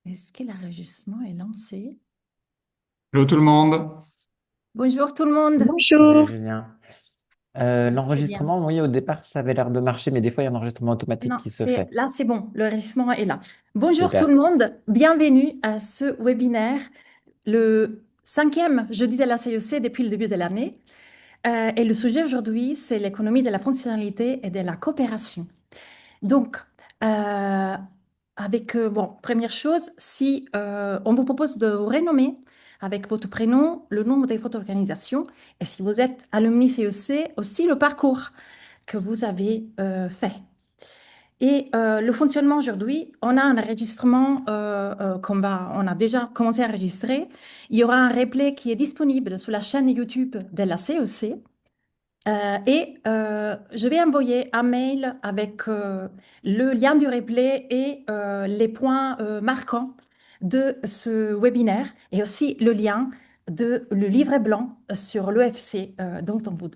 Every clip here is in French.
Est-ce que l'enregistrement est lancé? Hello tout le monde. Bonjour tout le monde. Salut Bonjour. Julien. Ça va très bien. L'enregistrement, oui, au départ, ça avait l'air de marcher, mais des fois, il y a un enregistrement automatique Non, qui se fait. là c'est bon, l'enregistrement est là. Bonjour tout le Super. monde, bienvenue à ce webinaire, le cinquième jeudi de la CEC depuis le début de l'année. Et le sujet aujourd'hui, c'est l'économie de la fonctionnalité et de la coopération. Donc, euh, bon, première chose, si on vous propose de vous renommer avec votre prénom, le nom de votre organisation, et si vous êtes alumni CEC, aussi le parcours que vous avez fait. Et le fonctionnement aujourd'hui, on a un enregistrement on a déjà commencé à enregistrer. Il y aura un replay qui est disponible sur la chaîne YouTube de la CEC. Je vais envoyer un mail avec le lien du replay et les points marquants de ce webinaire et aussi le lien de le livre blanc sur l'EFC dont on vous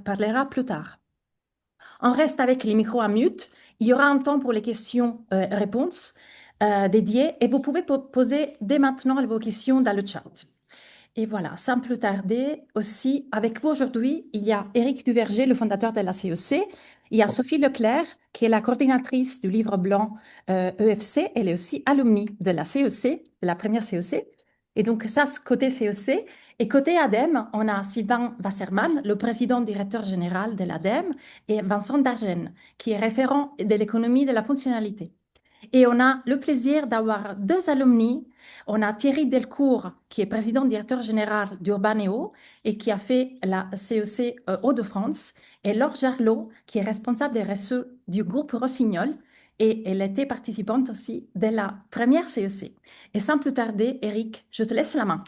parlera plus tard. On reste avec les micros à mute. Il y aura un temps pour les questions-réponses dédiées et vous pouvez poser dès maintenant vos questions dans le chat. Et voilà, sans plus tarder, aussi avec vous aujourd'hui, il y a Éric Duverger, le fondateur de la CEC. Il y a Sophie Leclerc, qui est la coordinatrice du livre blanc EFC. Elle est aussi alumni de la CEC, de la première CEC. Et donc, ça, côté CEC. Et côté ADEME, on a Sylvain Wasserman, le président directeur général de l'ADEME, et Vincent Dargen, qui est référent de l'économie de la fonctionnalité. Et on a le plaisir d'avoir deux alumni. On a Thierry Delcourt, qui est président directeur général d'Urbaneo et qui a fait la CEC Hauts-de-France, et Laure Jarlot, qui est responsable des RSE du groupe Rossignol, et elle était participante aussi de la première CEC. Et sans plus tarder, Eric, je te laisse la main.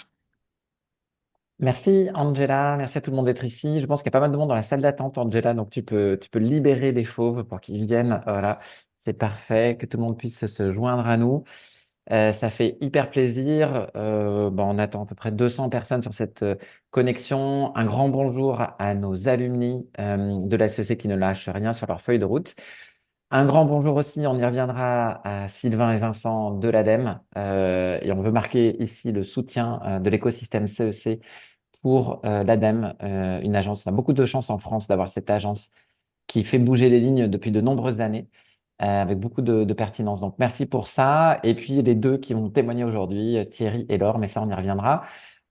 Merci Angela, merci à tout le monde d'être ici. Je pense qu'il y a pas mal de monde dans la salle d'attente, Angela, donc tu peux libérer les fauves pour qu'ils viennent. Voilà, c'est parfait, que tout le monde puisse se joindre à nous. Ça fait hyper plaisir. On attend à peu près 200 personnes sur cette connexion. Un grand bonjour à nos alumni de la SEC qui ne lâchent rien sur leur feuille de route. Un grand bonjour aussi, on y reviendra à Sylvain et Vincent de l'ADEME. Et on veut marquer ici le soutien de l'écosystème CEC pour l'ADEME, une agence. On a beaucoup de chance en France d'avoir cette agence qui fait bouger les lignes depuis de nombreuses années, avec beaucoup de pertinence. Donc merci pour ça. Et puis les deux qui vont témoigner aujourd'hui, Thierry et Laure, mais ça on y reviendra.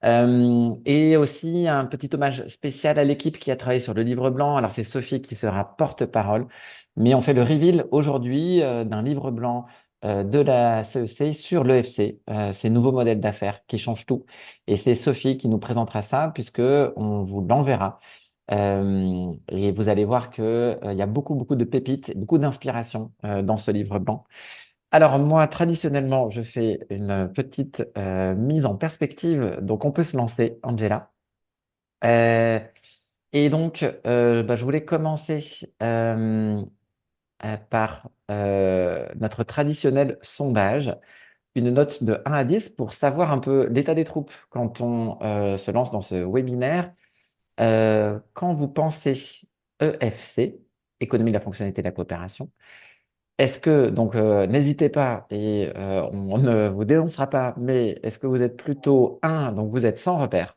Et aussi un petit hommage spécial à l'équipe qui a travaillé sur le livre blanc. Alors c'est Sophie qui sera porte-parole, mais on fait le reveal aujourd'hui d'un livre blanc de la CEC sur l'EFC, ces nouveaux modèles d'affaires qui changent tout. Et c'est Sophie qui nous présentera ça puisque on vous l'enverra. Et vous allez voir que, il y a beaucoup, beaucoup de pépites, beaucoup d'inspiration dans ce livre blanc. Alors moi, traditionnellement, je fais une petite mise en perspective. Donc on peut se lancer, Angela. Euh, et donc, je voulais commencer par notre traditionnel sondage, une note de 1 à 10 pour savoir un peu l'état des troupes quand on se lance dans ce webinaire. Quand vous pensez EFC, économie de la fonctionnalité et de la coopération, est-ce que, donc n'hésitez pas et on ne vous dénoncera pas, mais est-ce que vous êtes plutôt 1, donc vous êtes sans repère,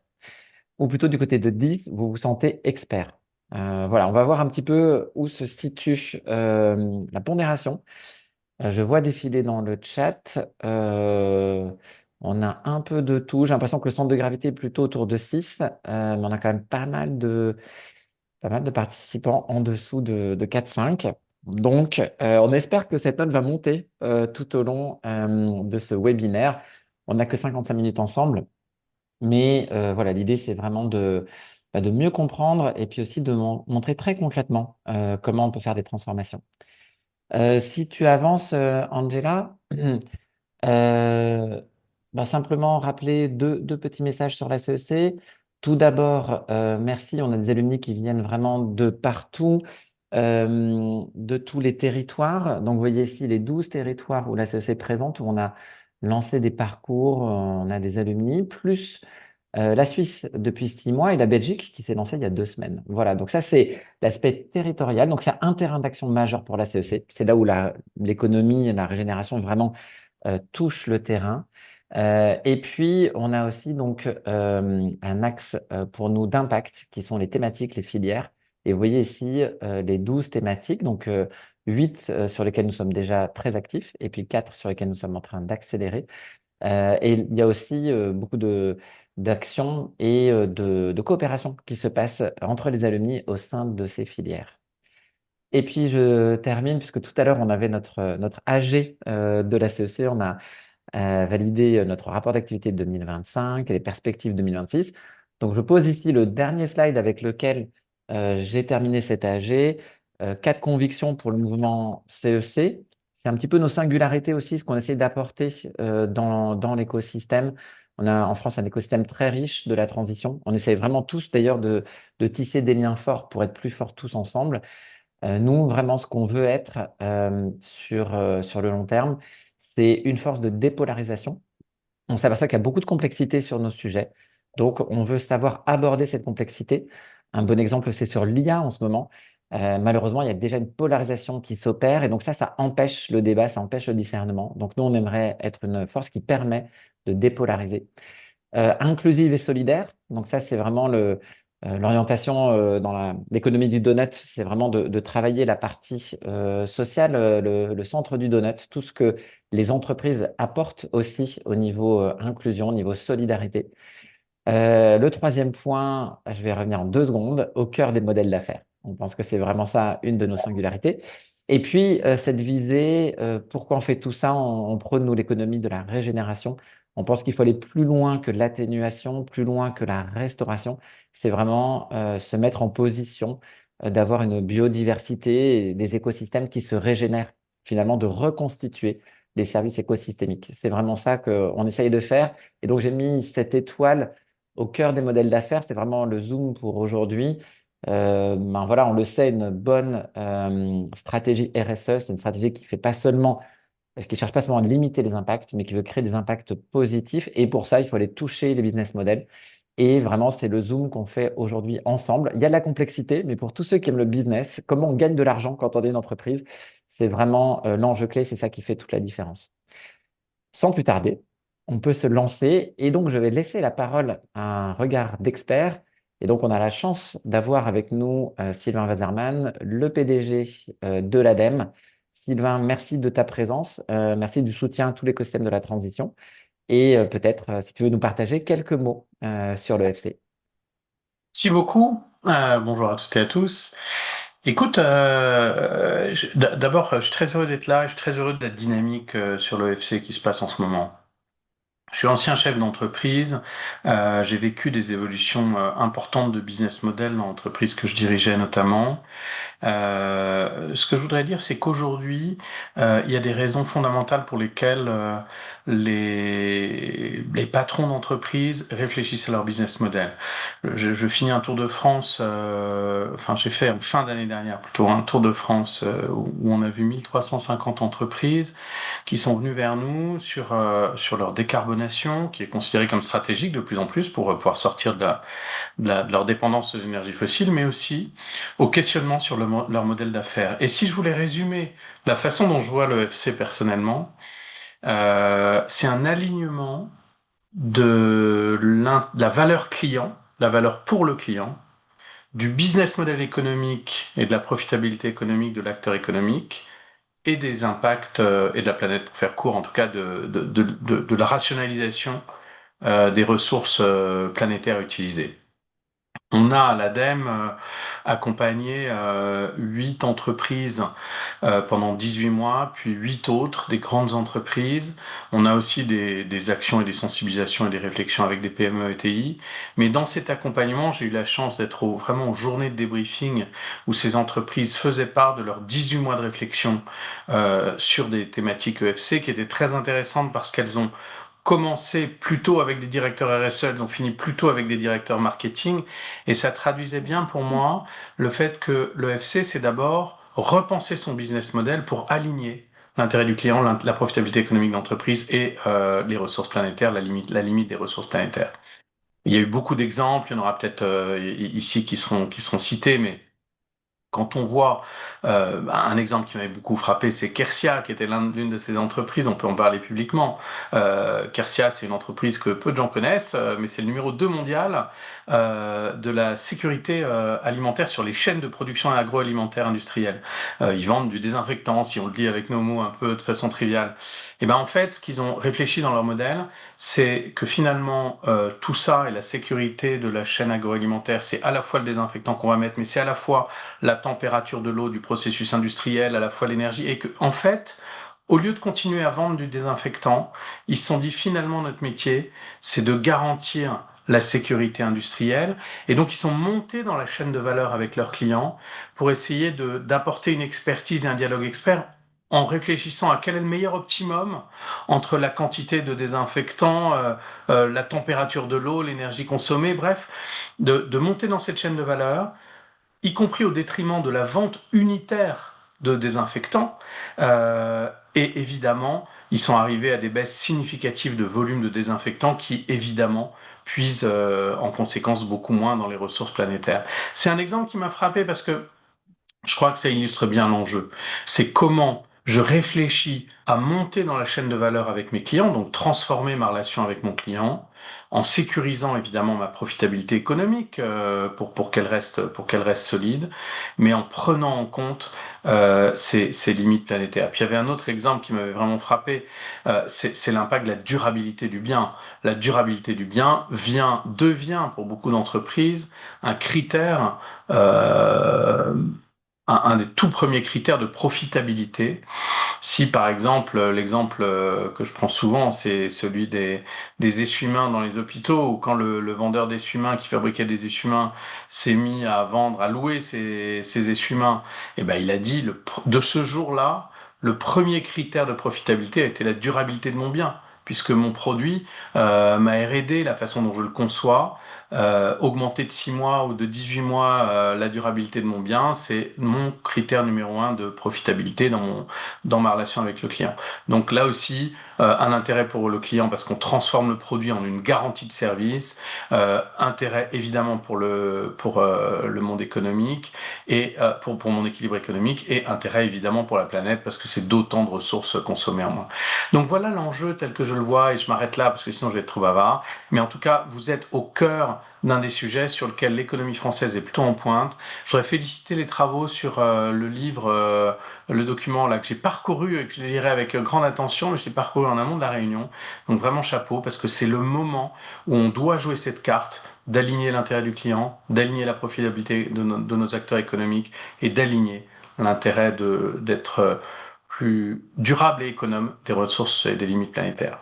ou plutôt du côté de 10, vous vous sentez expert? Voilà, on va voir un petit peu où se situe la pondération. Je vois défiler dans le chat. On a un peu de tout. J'ai l'impression que le centre de gravité est plutôt autour de 6, mais on a quand même pas mal de participants en dessous de 4-5. Donc, on espère que cette note va monter tout au long de ce webinaire. On n'a que 55 minutes ensemble, mais voilà, l'idée, c'est vraiment de mieux comprendre et puis aussi de montrer très concrètement comment on peut faire des transformations. Si tu avances, Angela, Euh, simplement rappeler deux petits messages sur la CEC. Tout d'abord, merci, on a des alumni qui viennent vraiment de partout, de tous les territoires. Donc, vous voyez ici les 12 territoires où la CEC est présente, où on a lancé des parcours, on a des alumni, plus la Suisse depuis 6 mois et la Belgique qui s'est lancée il y a 2 semaines. Voilà, donc ça c'est l'aspect territorial. Donc c'est un terrain d'action majeur pour la CEC. C'est là où l'économie et la régénération est vraiment touche le terrain. Et puis, on a aussi donc un axe pour nous d'impact, qui sont les thématiques, les filières. Et vous voyez ici les 12 thématiques, donc 8 sur lesquelles nous sommes déjà très actifs, et puis 4 sur lesquelles nous sommes en train d'accélérer. Et il y a aussi beaucoup d'actions et de coopération qui se passent entre les alumni au sein de ces filières. Et puis je termine, puisque tout à l'heure on avait notre AG de la CEC, on a validé notre rapport d'activité de 2025 et les perspectives 2026. Donc je pose ici le dernier slide avec lequel j'ai terminé cet AG. Quatre convictions pour le mouvement CEC. C'est un petit peu nos singularités aussi, ce qu'on essaie d'apporter dans l'écosystème. On a en France un écosystème très riche de la transition. On essaie vraiment tous d'ailleurs de tisser des liens forts pour être plus forts tous ensemble. Nous, vraiment, ce qu'on veut être sur le long terme, c'est une force de dépolarisation. On s'aperçoit qu'il y a beaucoup de complexité sur nos sujets. Donc, on veut savoir aborder cette complexité. Un bon exemple, c'est sur l'IA en ce moment. Malheureusement, il y a déjà une polarisation qui s'opère et donc ça empêche le débat, ça empêche le discernement. Donc, nous, on aimerait être une force qui permet de dépolariser. Inclusive et solidaire. Donc ça, c'est vraiment l'orientation dans l'économie du donut. C'est vraiment de travailler la partie sociale, le centre du donut, tout ce que les entreprises apportent aussi au niveau inclusion, au niveau solidarité. Le troisième point, je vais revenir en 2 secondes, au cœur des modèles d'affaires. On pense que c'est vraiment ça, une de nos singularités. Et puis, cette visée, pourquoi on fait tout ça? On prône, nous, l'économie de la régénération. On pense qu'il faut aller plus loin que l'atténuation, plus loin que la restauration. C'est vraiment se mettre en position d'avoir une biodiversité et des écosystèmes qui se régénèrent, finalement, de reconstituer des services écosystémiques. C'est vraiment ça qu'on essaye de faire. Et donc, j'ai mis cette étoile au cœur des modèles d'affaires. C'est vraiment le zoom pour aujourd'hui. Ben voilà, on le sait, une bonne stratégie RSE, c'est une stratégie qui fait pas seulement, qui cherche pas seulement à limiter les impacts, mais qui veut créer des impacts positifs. Et pour ça, il faut aller toucher les business models. Et vraiment, c'est le zoom qu'on fait aujourd'hui ensemble. Il y a de la complexité, mais pour tous ceux qui aiment le business, comment on gagne de l'argent quand on est une entreprise, c'est vraiment l'enjeu clé, c'est ça qui fait toute la différence. Sans plus tarder, on peut se lancer et donc je vais laisser la parole à un regard d'expert. Et donc on a la chance d'avoir avec nous Sylvain Wasserman, le PDG de l'ADEME. Sylvain, merci de ta présence, merci du soutien à tout l'écosystème de la transition et peut-être si tu veux nous partager quelques mots sur le FC. Merci beaucoup. Bonjour à toutes et à tous. Écoute, d'abord, je suis très heureux d'être là. Je suis très heureux de la dynamique sur l'OFC qui se passe en ce moment. Je suis ancien chef d'entreprise. J'ai vécu des évolutions importantes de business model dans l'entreprise que je dirigeais notamment. Ce que je voudrais dire, c'est qu'aujourd'hui, il y a des raisons fondamentales pour lesquelles les patrons d'entreprise réfléchissent à leur business model. Je finis un Tour de France, enfin j'ai fait en fin d'année dernière plutôt un Tour de France où on a vu 1350 entreprises qui sont venues vers nous sur leur décarbonation, qui est considérée comme stratégique de plus en plus pour pouvoir sortir de leur dépendance aux énergies fossiles, mais aussi au questionnement sur leur modèle d'affaires. Et si je voulais résumer la façon dont je vois le FC personnellement, c'est un alignement de la valeur client, la valeur pour le client, du business model économique et de la profitabilité économique de l'acteur économique, et des impacts et de la planète, pour faire court, en tout cas de la rationalisation des ressources planétaires utilisées. On a à l'ADEME accompagné 8 entreprises pendant 18 mois, puis 8 autres, des grandes entreprises. On a aussi des actions et des sensibilisations et des réflexions avec des PME et TI. Mais dans cet accompagnement, j'ai eu la chance d'être vraiment aux journées de débriefing où ces entreprises faisaient part de leurs 18 mois de réflexion sur des thématiques EFC qui étaient très intéressantes parce qu'elles ont commencé plutôt avec des directeurs RSE, elles ont fini plutôt avec des directeurs marketing, et ça traduisait bien pour moi le fait que le FC, c'est d'abord repenser son business model pour aligner l'intérêt du client, la profitabilité économique d'entreprise et les ressources planétaires, la limite des ressources planétaires. Il y a eu beaucoup d'exemples, il y en aura peut-être ici qui seront cités, mais quand on voit un exemple qui m'avait beaucoup frappé, c'est Kersia, qui était l'une de ces entreprises, on peut en parler publiquement. Kersia, c'est une entreprise que peu de gens connaissent, mais c'est le numéro 2 mondial de la sécurité alimentaire sur les chaînes de production agroalimentaire industrielle. Ils vendent du désinfectant, si on le dit avec nos mots un peu de façon triviale. Et ben en fait, ce qu'ils ont réfléchi dans leur modèle, c'est que finalement tout ça et la sécurité de la chaîne agroalimentaire, c'est à la fois le désinfectant qu'on va mettre, mais c'est à la fois la température de l'eau du processus industriel, à la fois l'énergie, et que en fait, au lieu de continuer à vendre du désinfectant, ils se sont dit finalement notre métier, c'est de garantir la sécurité industrielle, et donc ils sont montés dans la chaîne de valeur avec leurs clients pour essayer d'apporter une expertise et un dialogue expert en réfléchissant à quel est le meilleur optimum entre la quantité de désinfectant, la température de l'eau, l'énergie consommée, bref, de monter dans cette chaîne de valeur, y compris au détriment de la vente unitaire de désinfectants. Et évidemment, ils sont arrivés à des baisses significatives de volume de désinfectants qui, évidemment, puisent en conséquence beaucoup moins dans les ressources planétaires. C'est un exemple qui m'a frappé parce que je crois que ça illustre bien l'enjeu. C'est comment je réfléchis à monter dans la chaîne de valeur avec mes clients, donc transformer ma relation avec mon client, en sécurisant évidemment ma profitabilité économique pour qu'elle reste solide, mais en prenant en compte ces limites planétaires. Puis il y avait un autre exemple qui m'avait vraiment frappé, c'est l'impact de la durabilité du bien. La durabilité du bien devient pour beaucoup d'entreprises un critère un des tout premiers critères de profitabilité. Si par exemple, l'exemple que je prends souvent, c'est celui des essuie-mains dans les hôpitaux, où quand le vendeur d'essuie-mains qui fabriquait des essuie-mains s'est mis à vendre, à louer ces essuie-mains, et ben il a dit, de ce jour-là, le premier critère de profitabilité a été la durabilité de mon bien, puisque mon produit, ma R&D, la façon dont je le conçois, augmenter de 6 mois ou de 18 mois la durabilité de mon bien, c'est mon critère numéro un de profitabilité dans ma relation avec le client. Donc là aussi, un intérêt pour le client parce qu'on transforme le produit en une garantie de service, intérêt évidemment pour le monde économique et pour mon équilibre économique, et intérêt évidemment pour la planète parce que c'est d'autant de ressources consommées en moins. Donc voilà l'enjeu tel que je le vois, et je m'arrête là parce que sinon je vais être trop bavard. Mais en tout cas, vous êtes au cœur d'un des sujets sur lequel l'économie française est plutôt en pointe. Je voudrais féliciter les travaux sur le livre, le document là que j'ai parcouru et que je lirai avec grande attention, mais je l'ai parcouru en amont de la réunion. Donc vraiment chapeau, parce que c'est le moment où on doit jouer cette carte d'aligner l'intérêt du client, d'aligner la profitabilité de nos acteurs économiques et d'aligner l'intérêt d'être plus durable et économe des ressources et des limites planétaires.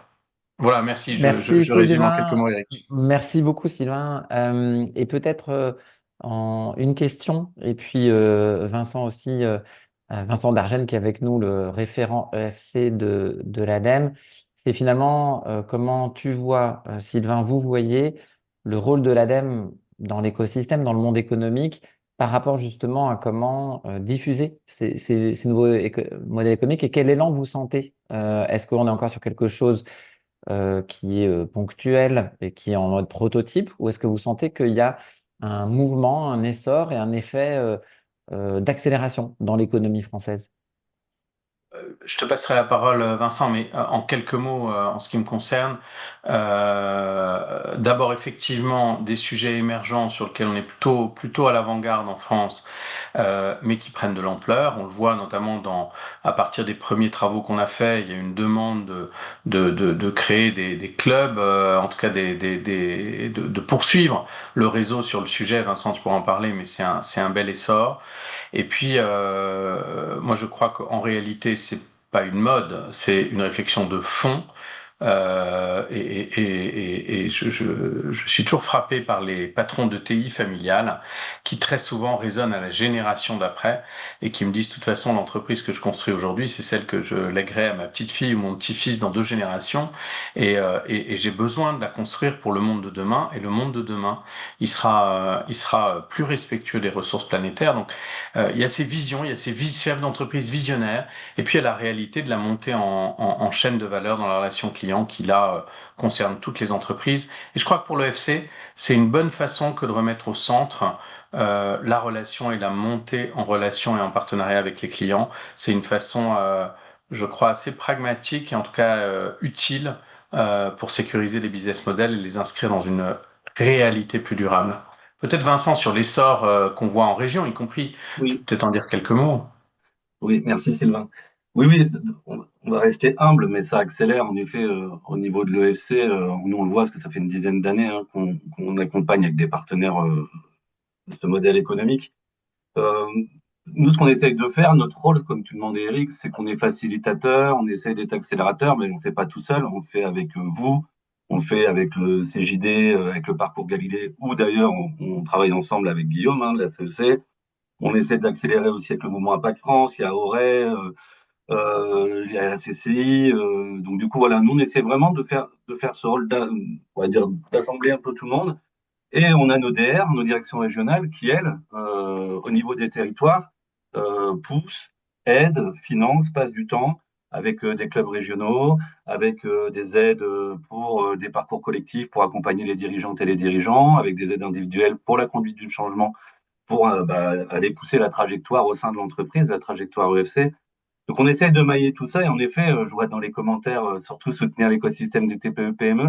Voilà, merci. Merci Je résume en quelques Sylvain. mots, Eric. Merci beaucoup Sylvain. Et peut-être en une question, et puis Vincent aussi, Vincent Dargène qui est avec nous, le référent EFC de l'ADEME. C'est finalement comment tu vois, Sylvain, vous voyez le rôle de l'ADEME dans l'écosystème, dans le monde économique, par rapport justement à comment diffuser ces nouveaux modèles économiques, et quel élan vous sentez? Est-ce qu'on est encore sur quelque chose qui est ponctuel et qui est en mode prototype, ou est-ce que vous sentez qu'il y a un mouvement, un essor et un effet d'accélération dans l'économie française? Je te passerai la parole, Vincent, mais en quelques mots, en ce qui me concerne, d'abord effectivement des sujets émergents sur lesquels on est plutôt à l'avant-garde en France, mais qui prennent de l'ampleur. On le voit notamment à partir des premiers travaux qu'on a faits, il y a une demande de créer des clubs, en tout cas de poursuivre le réseau sur le sujet. Vincent, tu pourras en parler, mais c'est un bel essor. Et puis, moi, je crois qu'en réalité, c'est pas une mode, c'est une réflexion de fond. Et je suis toujours frappé par les patrons de TI familiales qui très souvent raisonnent à la génération d'après et qui me disent de toute façon l'entreprise que je construis aujourd'hui c'est celle que je lèguerai à ma petite fille ou mon petit-fils dans 2 générations et j'ai besoin de la construire pour le monde de demain, et le monde de demain il sera plus respectueux des ressources planétaires. Donc il y a ces visions, il y a ces chefs d'entreprise visionnaires, et puis il y a la réalité de la montée en chaîne de valeur dans la relation client clients qui, là, concernent toutes les entreprises. Et je crois que pour le FC, c'est une bonne façon que de remettre au centre la relation et la montée en relation et en partenariat avec les clients. C'est une façon, je crois, assez pragmatique et en tout cas utile pour sécuriser les business models et les inscrire dans une réalité plus durable. Peut-être Vincent, sur l'essor qu'on voit en région, y compris, tu peux Oui, peut-être en dire quelques mots. oui, merci Sylvain. Oui, oui, on va rester humble, mais ça accélère en effet au niveau de l'EFC. Nous, on le voit parce que ça fait une dizaine d'années qu'on accompagne avec des partenaires ce modèle économique. Euh, Nous, ce qu'on essaye de faire, notre rôle, comme tu demandais, Eric, c'est qu'on est facilitateur, on essaye d'être accélérateur, mais on ne fait pas tout seul, on le fait avec vous, on le fait avec le CJD, avec le parcours Galilée, ou d'ailleurs, on travaille ensemble avec Guillaume de la CEC. On essaie d'accélérer aussi avec le mouvement Impact France, il y a Auray, il y a la CCI. Donc du coup, voilà, nous, on essaie vraiment de faire ce rôle, on va dire, d'assembler un peu tout le monde. Et on a nos DR, nos directions régionales, qui, elles, au niveau des territoires, poussent, aident, financent, passent du temps avec des clubs régionaux, avec des aides pour des parcours collectifs pour accompagner les dirigeantes et les dirigeants, avec des aides individuelles pour la conduite du changement, pour aller pousser la trajectoire au sein de l'entreprise, la trajectoire EFC. Donc on essaye de mailler tout ça et en effet, je vois dans les commentaires surtout soutenir l'écosystème des TPE-PME.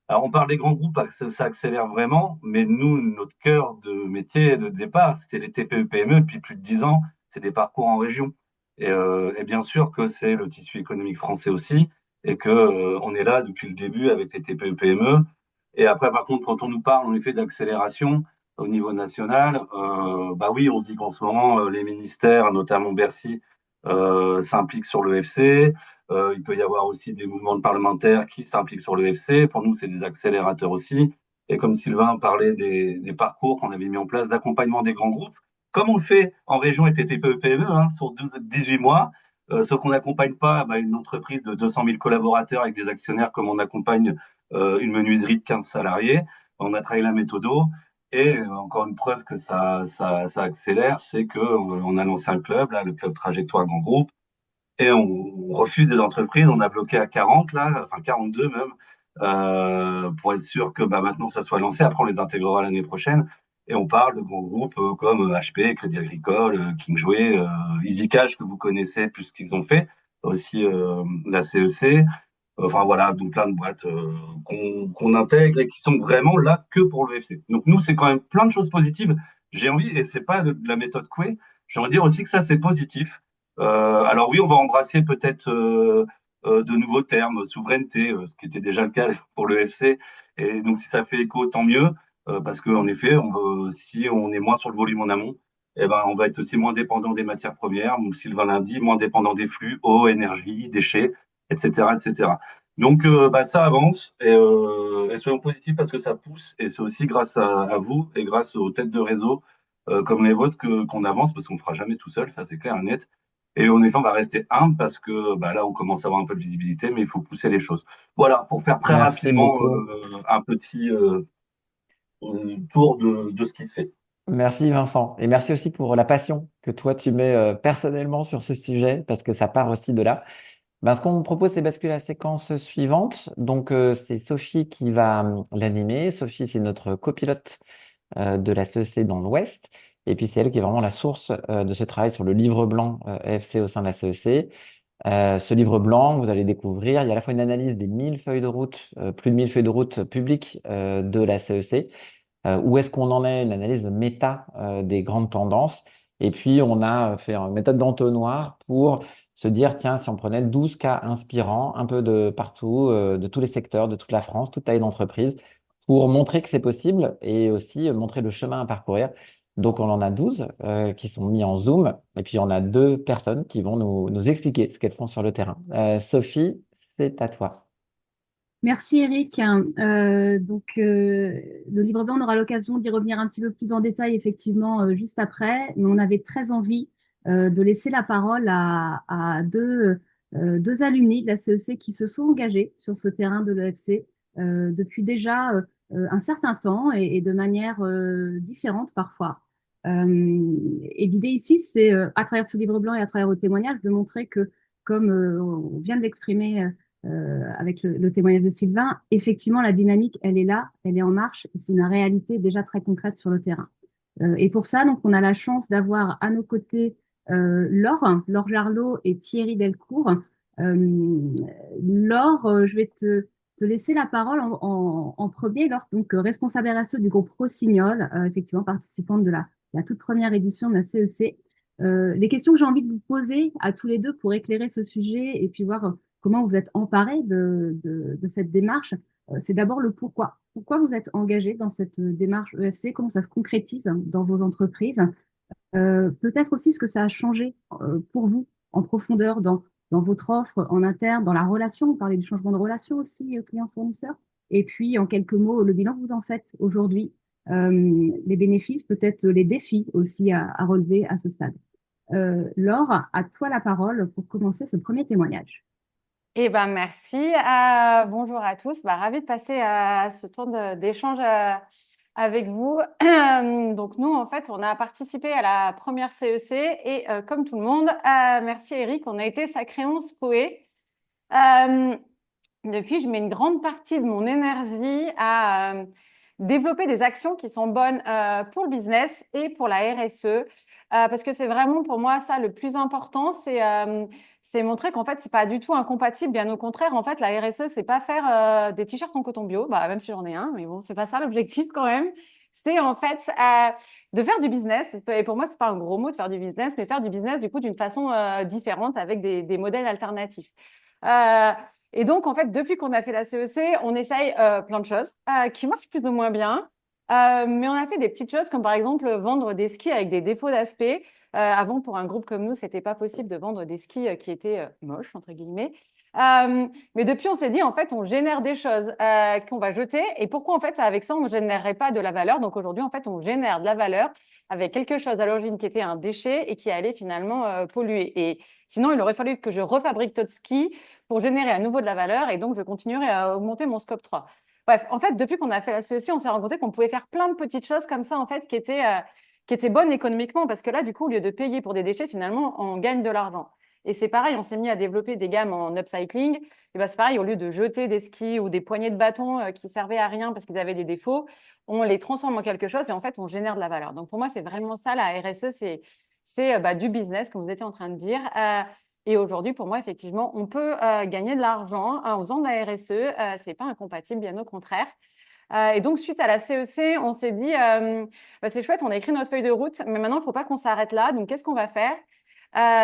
Alors on parle des grands groupes, ça accélère vraiment, mais nous, notre cœur de métier de départ, c'était les TPE-PME depuis plus de 10 ans, c'est des parcours en région. Et bien sûr que c'est le tissu économique français aussi, et que on est là depuis le début avec les TPE-PME. Et après, par contre, quand on nous parle en effet d'accélération au niveau national, bah oui, on se dit qu'en ce moment, les ministères, notamment Bercy, s'impliquent sur le FC. Il peut y avoir aussi des mouvements de parlementaires qui s'impliquent sur le FC. Pour nous, c'est des accélérateurs aussi. Et comme Sylvain parlait des parcours qu'on avait mis en place d'accompagnement des grands groupes, comme on le fait en région avec les TPE-PME, sur 18 mois, sauf qu'on n'accompagne pas une entreprise de 200 000 collaborateurs avec des actionnaires comme on accompagne une menuiserie de 15 salariés. On a travaillé la méthodo. Et encore une preuve que ça accélère, c'est que on a lancé un club, là, le club Trajectoire Grand Groupe, et on refuse des entreprises. On a bloqué à 40, là, enfin 42 même, pour être sûr que maintenant ça soit lancé. Après, on les intégrera l'année prochaine. Et on parle de grands groupes comme HP, Crédit Agricole, Kingsway, EasyCash, que vous connaissez plus ce qu'ils ont fait, aussi la CEC. Enfin voilà, donc plein de boîtes qu'on intègre et qui sont vraiment là que pour le FC. Donc nous, c'est quand même plein de choses positives. J'ai envie, et c'est pas de la méthode Coué, j'ai envie de dire aussi que ça, c'est positif. Alors oui, on va embrasser peut-être de nouveaux termes, souveraineté, ce qui était déjà le cas pour le FC. Et donc si ça fait écho, tant mieux, parce qu'en effet, si on est moins sur le volume en amont, eh ben, on va être aussi moins dépendant des matières premières, donc Sylvain l'a dit, moins dépendant des flux, eau, énergie, déchets, etc., etc. Donc ça avance et soyons positifs parce que ça pousse et c'est aussi grâce à vous et grâce aux têtes de réseau comme les vôtres qu'on avance parce qu'on ne fera jamais tout seul, ça c'est clair et net. Et en effet, on va rester humble parce que là, on commence à avoir un peu de visibilité, mais il faut pousser les choses. Voilà, pour faire très Merci rapidement beaucoup. un petit tour de ce qui se fait. Merci Vincent. Et merci aussi pour la passion que toi tu mets personnellement sur ce sujet, parce que ça part aussi de là. Ben, ce qu'on me propose, c'est basculer à la séquence suivante. Donc, c'est Sophie qui va l'animer. Sophie, c'est notre copilote de la CEC dans l'Ouest. Et puis, c'est elle qui est vraiment la source de ce travail sur le livre blanc EFC au sein de la CEC. Ce livre blanc, vous allez découvrir, il y a à la fois une analyse des 1000 feuilles de route, plus de 1000 feuilles de route publiques de la CEC, où est-ce qu'on en est, une analyse méta des grandes tendances. Et puis, on a fait une méthode d'entonnoir pour se dire, tiens, si on prenait 12 cas inspirants, un peu de partout, de tous les secteurs, de toute la France, toute taille d'entreprise, pour montrer que c'est possible et aussi montrer le chemin à parcourir. Donc, on en a 12 qui sont mis en Zoom, et puis on a deux personnes qui vont nous expliquer ce qu'elles font sur le terrain. Sophie, c'est à toi. Merci Eric. Le livre blanc, on aura l'occasion d'y revenir un petit peu plus en détail effectivement juste après, mais on avait très envie de laisser la parole à deux alumni de la CEC qui se sont engagés sur ce terrain de l'EFC depuis déjà un certain temps et de manière différente parfois. Et l'idée ici, c'est à travers ce livre blanc et à travers vos témoignages de montrer que, comme on vient de l'exprimer avec le témoignage de Sylvain, effectivement, la dynamique, elle est là, elle est en marche, et c'est une réalité déjà très concrète sur le terrain. Et pour ça, donc, on a la chance d'avoir à nos côtés Laure Jarlot et Thierry Delcourt. Laure, je vais te laisser la parole en premier. Laure, donc responsable RSE du groupe Rossignol, effectivement participante de la toute première édition de la CEC. Les questions que j'ai envie de vous poser à tous les deux pour éclairer ce sujet et puis voir comment vous êtes emparés de cette démarche, c'est d'abord le pourquoi. Pourquoi vous êtes engagés dans cette démarche EFC? Comment ça se concrétise dans vos entreprises? Peut-être aussi ce que ça a changé pour vous en profondeur dans votre offre en interne, dans la relation. Vous parlez du changement de relation aussi client-fournisseur. Et puis, en quelques mots, le bilan que vous en faites aujourd'hui, les bénéfices, peut-être les défis aussi à relever à ce stade. Laure, à toi la parole pour commencer ce premier témoignage. Eh ben, merci. Bonjour à tous. Ravi de passer à ce tour d'échange avec vous. Donc, nous, en fait, on a participé à la première CEC et comme tout le monde, merci Eric, on a été sacrément secoués. Depuis, je mets une grande partie de mon énergie à développer des actions qui sont bonnes pour le business et pour la RSE. Parce que c'est vraiment pour moi ça le plus important, c'est montrer qu'en fait c'est pas du tout incompatible, bien au contraire. En fait, la RSE c'est pas faire des t-shirts en coton bio, même si j'en ai un, mais bon, c'est pas ça l'objectif quand même. C'est en fait de faire du business. Et pour moi, c'est pas un gros mot de faire du business, mais faire du business du coup d'une façon différente avec des modèles alternatifs. Et donc, en fait, depuis qu'on a fait la CEC, on essaye plein de choses qui marchent plus ou moins bien. Mais on a fait des petites choses comme par exemple vendre des skis avec des défauts d'aspect. Avant, pour un groupe comme nous, c'était pas possible de vendre des skis qui étaient moches, entre guillemets. Mais depuis, on s'est dit, en fait, on génère des choses qu'on va jeter. Et pourquoi, en fait, avec ça, on ne générerait pas de la valeur? Donc aujourd'hui, en fait, on génère de la valeur avec quelque chose à l'origine qui était un déchet et qui allait finalement polluer. Et sinon, il aurait fallu que je refabrique d'autres skis pour générer à nouveau de la valeur. Et donc, je continuerai à augmenter mon scope 3. Bref, en fait, depuis qu'on a fait la CEC, on s'est rendu compte qu'on pouvait faire plein de petites choses comme ça, en fait, qui étaient bonnes économiquement. Parce que là, du coup, au lieu de payer pour des déchets, finalement, on gagne de l'argent. Et c'est pareil, on s'est mis à développer des gammes en upcycling. Et c'est pareil, au lieu de jeter des skis ou des poignées de bâtons qui servaient à rien parce qu'ils avaient des défauts, on les transforme en quelque chose et en fait, on génère de la valeur. Donc pour moi, c'est vraiment ça, la RSE, c'est du business, comme vous étiez en train de dire. Et aujourd'hui, pour moi, effectivement, on peut gagner de l'argent en faisant de la RSE. C'est pas incompatible, bien au contraire. Et donc, suite à la CEC, on s'est dit, c'est chouette, on a écrit notre feuille de route, mais maintenant, il ne faut pas qu'on s'arrête là. Donc, qu'est-ce qu'on va faire?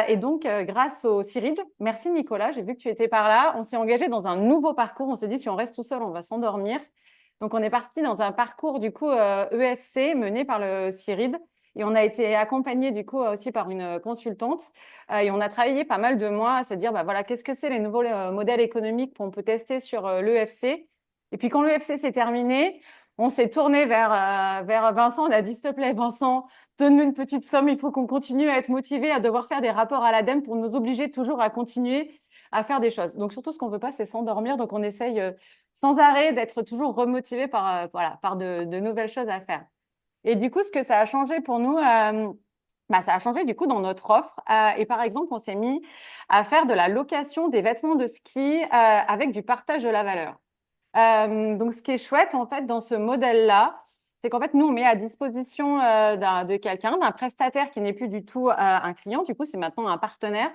Et donc, grâce au CIRID, merci Nicolas, j'ai vu que tu étais par là, on s'est engagé dans un nouveau parcours. On se dit, si on reste tout seul, on va s'endormir. Donc, on est parti dans un parcours, du coup, EFC mené par le CIRID. Et on a été accompagné, du coup, aussi par une consultante. Et on a travaillé pas mal de mois à se dire, voilà, qu'est-ce que c'est les nouveaux modèles économiques qu'on peut tester sur l'EFC? Et puis, quand l'EFC s'est terminé, on s'est tourné vers Vincent. On a dit, s'il te plaît, Vincent, donne-nous une petite somme. Il faut qu'on continue à être motivé, à devoir faire des rapports à l'ADEME pour nous obliger toujours à continuer à faire des choses. Donc, surtout, ce qu'on ne veut pas, c'est s'endormir. Donc, on essaye sans arrêt d'être toujours remotivé par de nouvelles choses à faire. Et du coup, ce que ça a changé pour nous, ça a changé du coup dans notre offre. Et par exemple, on s'est mis à faire de la location des vêtements de ski avec du partage de la valeur. Donc, ce qui est chouette, en fait, dans ce modèle-là, c'est qu'en fait, nous, on met à disposition de quelqu'un, d'un prestataire qui n'est plus du tout un client. Du coup, c'est maintenant un partenaire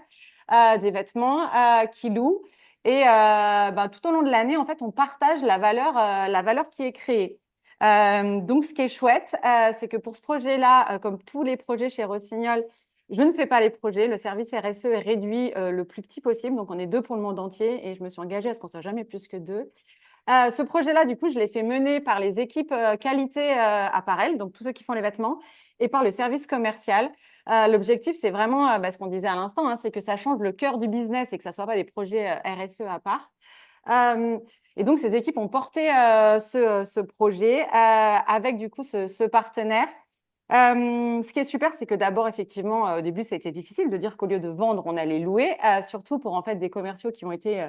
des vêtements qui loue. Et tout au long de l'année, en fait, on partage la valeur qui est créée. Donc, ce qui est chouette, c'est que pour ce projet-là, comme tous les projets chez Rossignol, je ne fais pas les projets. Le service RSE est réduit le plus petit possible. Donc, on est 2 pour le monde entier et je me suis engagée à ce qu'on soit jamais plus que 2. Ce projet-là, du coup, je l'ai fait mener par les équipes qualité apparel, donc tous ceux qui font les vêtements, et par le service commercial. L'objectif, c'est vraiment ce qu'on disait à l'instant, c'est que ça change le cœur du business et que ça ne soit pas des projets RSE à part. Et donc, ces équipes ont porté ce projet avec, du coup, ce partenaire. Ce qui est super, c'est que d'abord, effectivement, au début, ça a été difficile de dire qu'au lieu de vendre, on allait louer, surtout pour en fait des commerciaux qui ont été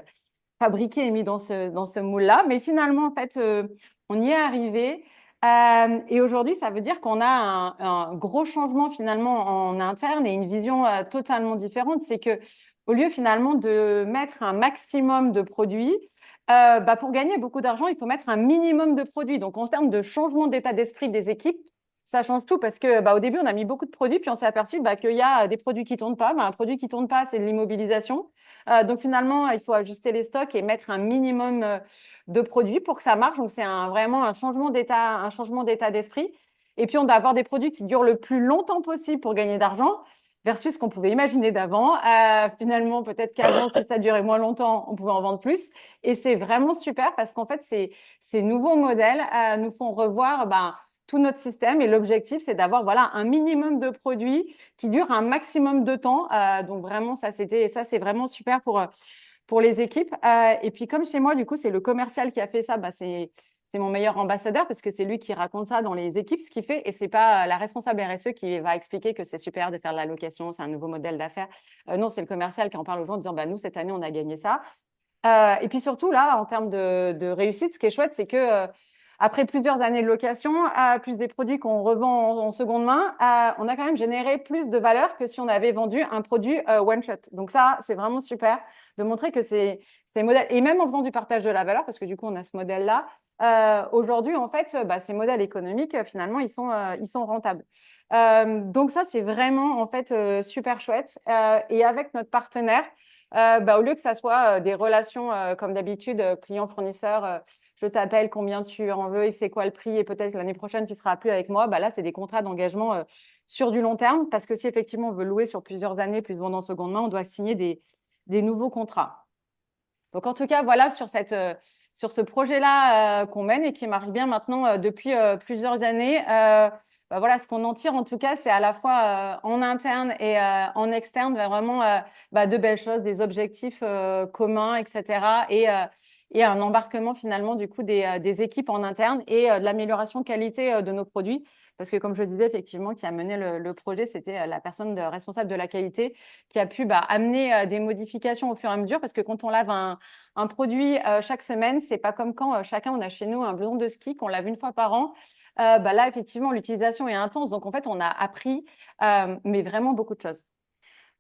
fabriqué et mis dans ce moule-là. Mais finalement, en fait, on y est arrivé. Et aujourd'hui, ça veut dire qu'on a un gros changement finalement en interne et une vision totalement différente. C'est que au lieu finalement de mettre un maximum de produits, pour gagner beaucoup d'argent, il faut mettre un minimum de produits. Donc, en termes de changement d'état d'esprit des équipes, ça change tout parce que au début, on a mis beaucoup de produits, puis on s'est aperçu qu'il y a des produits qui ne tournent pas. Un produit qui ne tourne pas, c'est de l'immobilisation. Donc, finalement, il faut ajuster les stocks et mettre un minimum de produits pour que ça marche. Donc, c'est vraiment un changement d'état d'esprit. Et puis, on doit avoir des produits qui durent le plus longtemps possible pour gagner d'argent versus ce qu'on pouvait imaginer d'avant. Finalement, peut-être qu'avant, si ça durait moins longtemps, on pouvait en vendre plus. Et c'est vraiment super parce qu'en fait, ces nouveaux modèles nous font revoir tout notre système. Et l'objectif, c'est d'avoir un minimum de produits qui durent un maximum de temps. Donc vraiment, ça, c'est vraiment super pour les équipes. Et puis, comme chez moi, du coup, c'est le commercial qui a fait ça. C'est mon meilleur ambassadeur parce que c'est lui qui raconte ça dans les équipes, ce qu'il fait. Et c'est pas la responsable RSE qui va expliquer que c'est super de faire de la location, c'est un nouveau modèle d'affaires. Non, c'est le commercial qui en parle aux gens en disant, nous, cette année, on a gagné ça. Et puis surtout, là, en termes de réussite, ce qui est chouette, c'est que après plusieurs années de location, plus des produits qu'on revend en seconde main, on a quand même généré plus de valeur que si on avait vendu un produit one shot. Donc ça, c'est vraiment super de montrer que ces modèles, et même en faisant du partage de la valeur, parce que du coup, on a ce modèle-là, aujourd'hui, en fait, ces modèles économiques, finalement, ils sont rentables. Donc ça, c'est vraiment, en fait, super chouette. Et avec notre partenaire, au lieu que ça soit des relations comme d'habitude, client-fournisseur, je t'appelle, combien tu en veux et c'est quoi le prix et peut-être l'année prochaine, tu seras plus avec moi, là, c'est des contrats d'engagement sur du long terme parce que si effectivement on veut louer sur plusieurs années plus vendre en seconde main, on doit signer des nouveaux contrats. Donc, en tout cas, voilà, sur ce projet-là qu'on mène et qui marche bien maintenant depuis plusieurs années, voilà, ce qu'on en tire, en tout cas, c'est à la fois en interne et en externe, vraiment de belles choses, des objectifs communs, etc. Et un embarquement, finalement, du coup, des équipes en interne et de l'amélioration qualité de nos produits. Parce que, comme je disais, effectivement, qui a mené le projet, c'était la personne responsable de la qualité qui a pu amener des modifications au fur et à mesure. Parce que quand on lave un produit chaque semaine, c'est pas comme quand chacun, on a chez nous un blouson de ski qu'on lave une fois par an. Là, effectivement, l'utilisation est intense. Donc, en fait, on a appris, mais vraiment beaucoup de choses.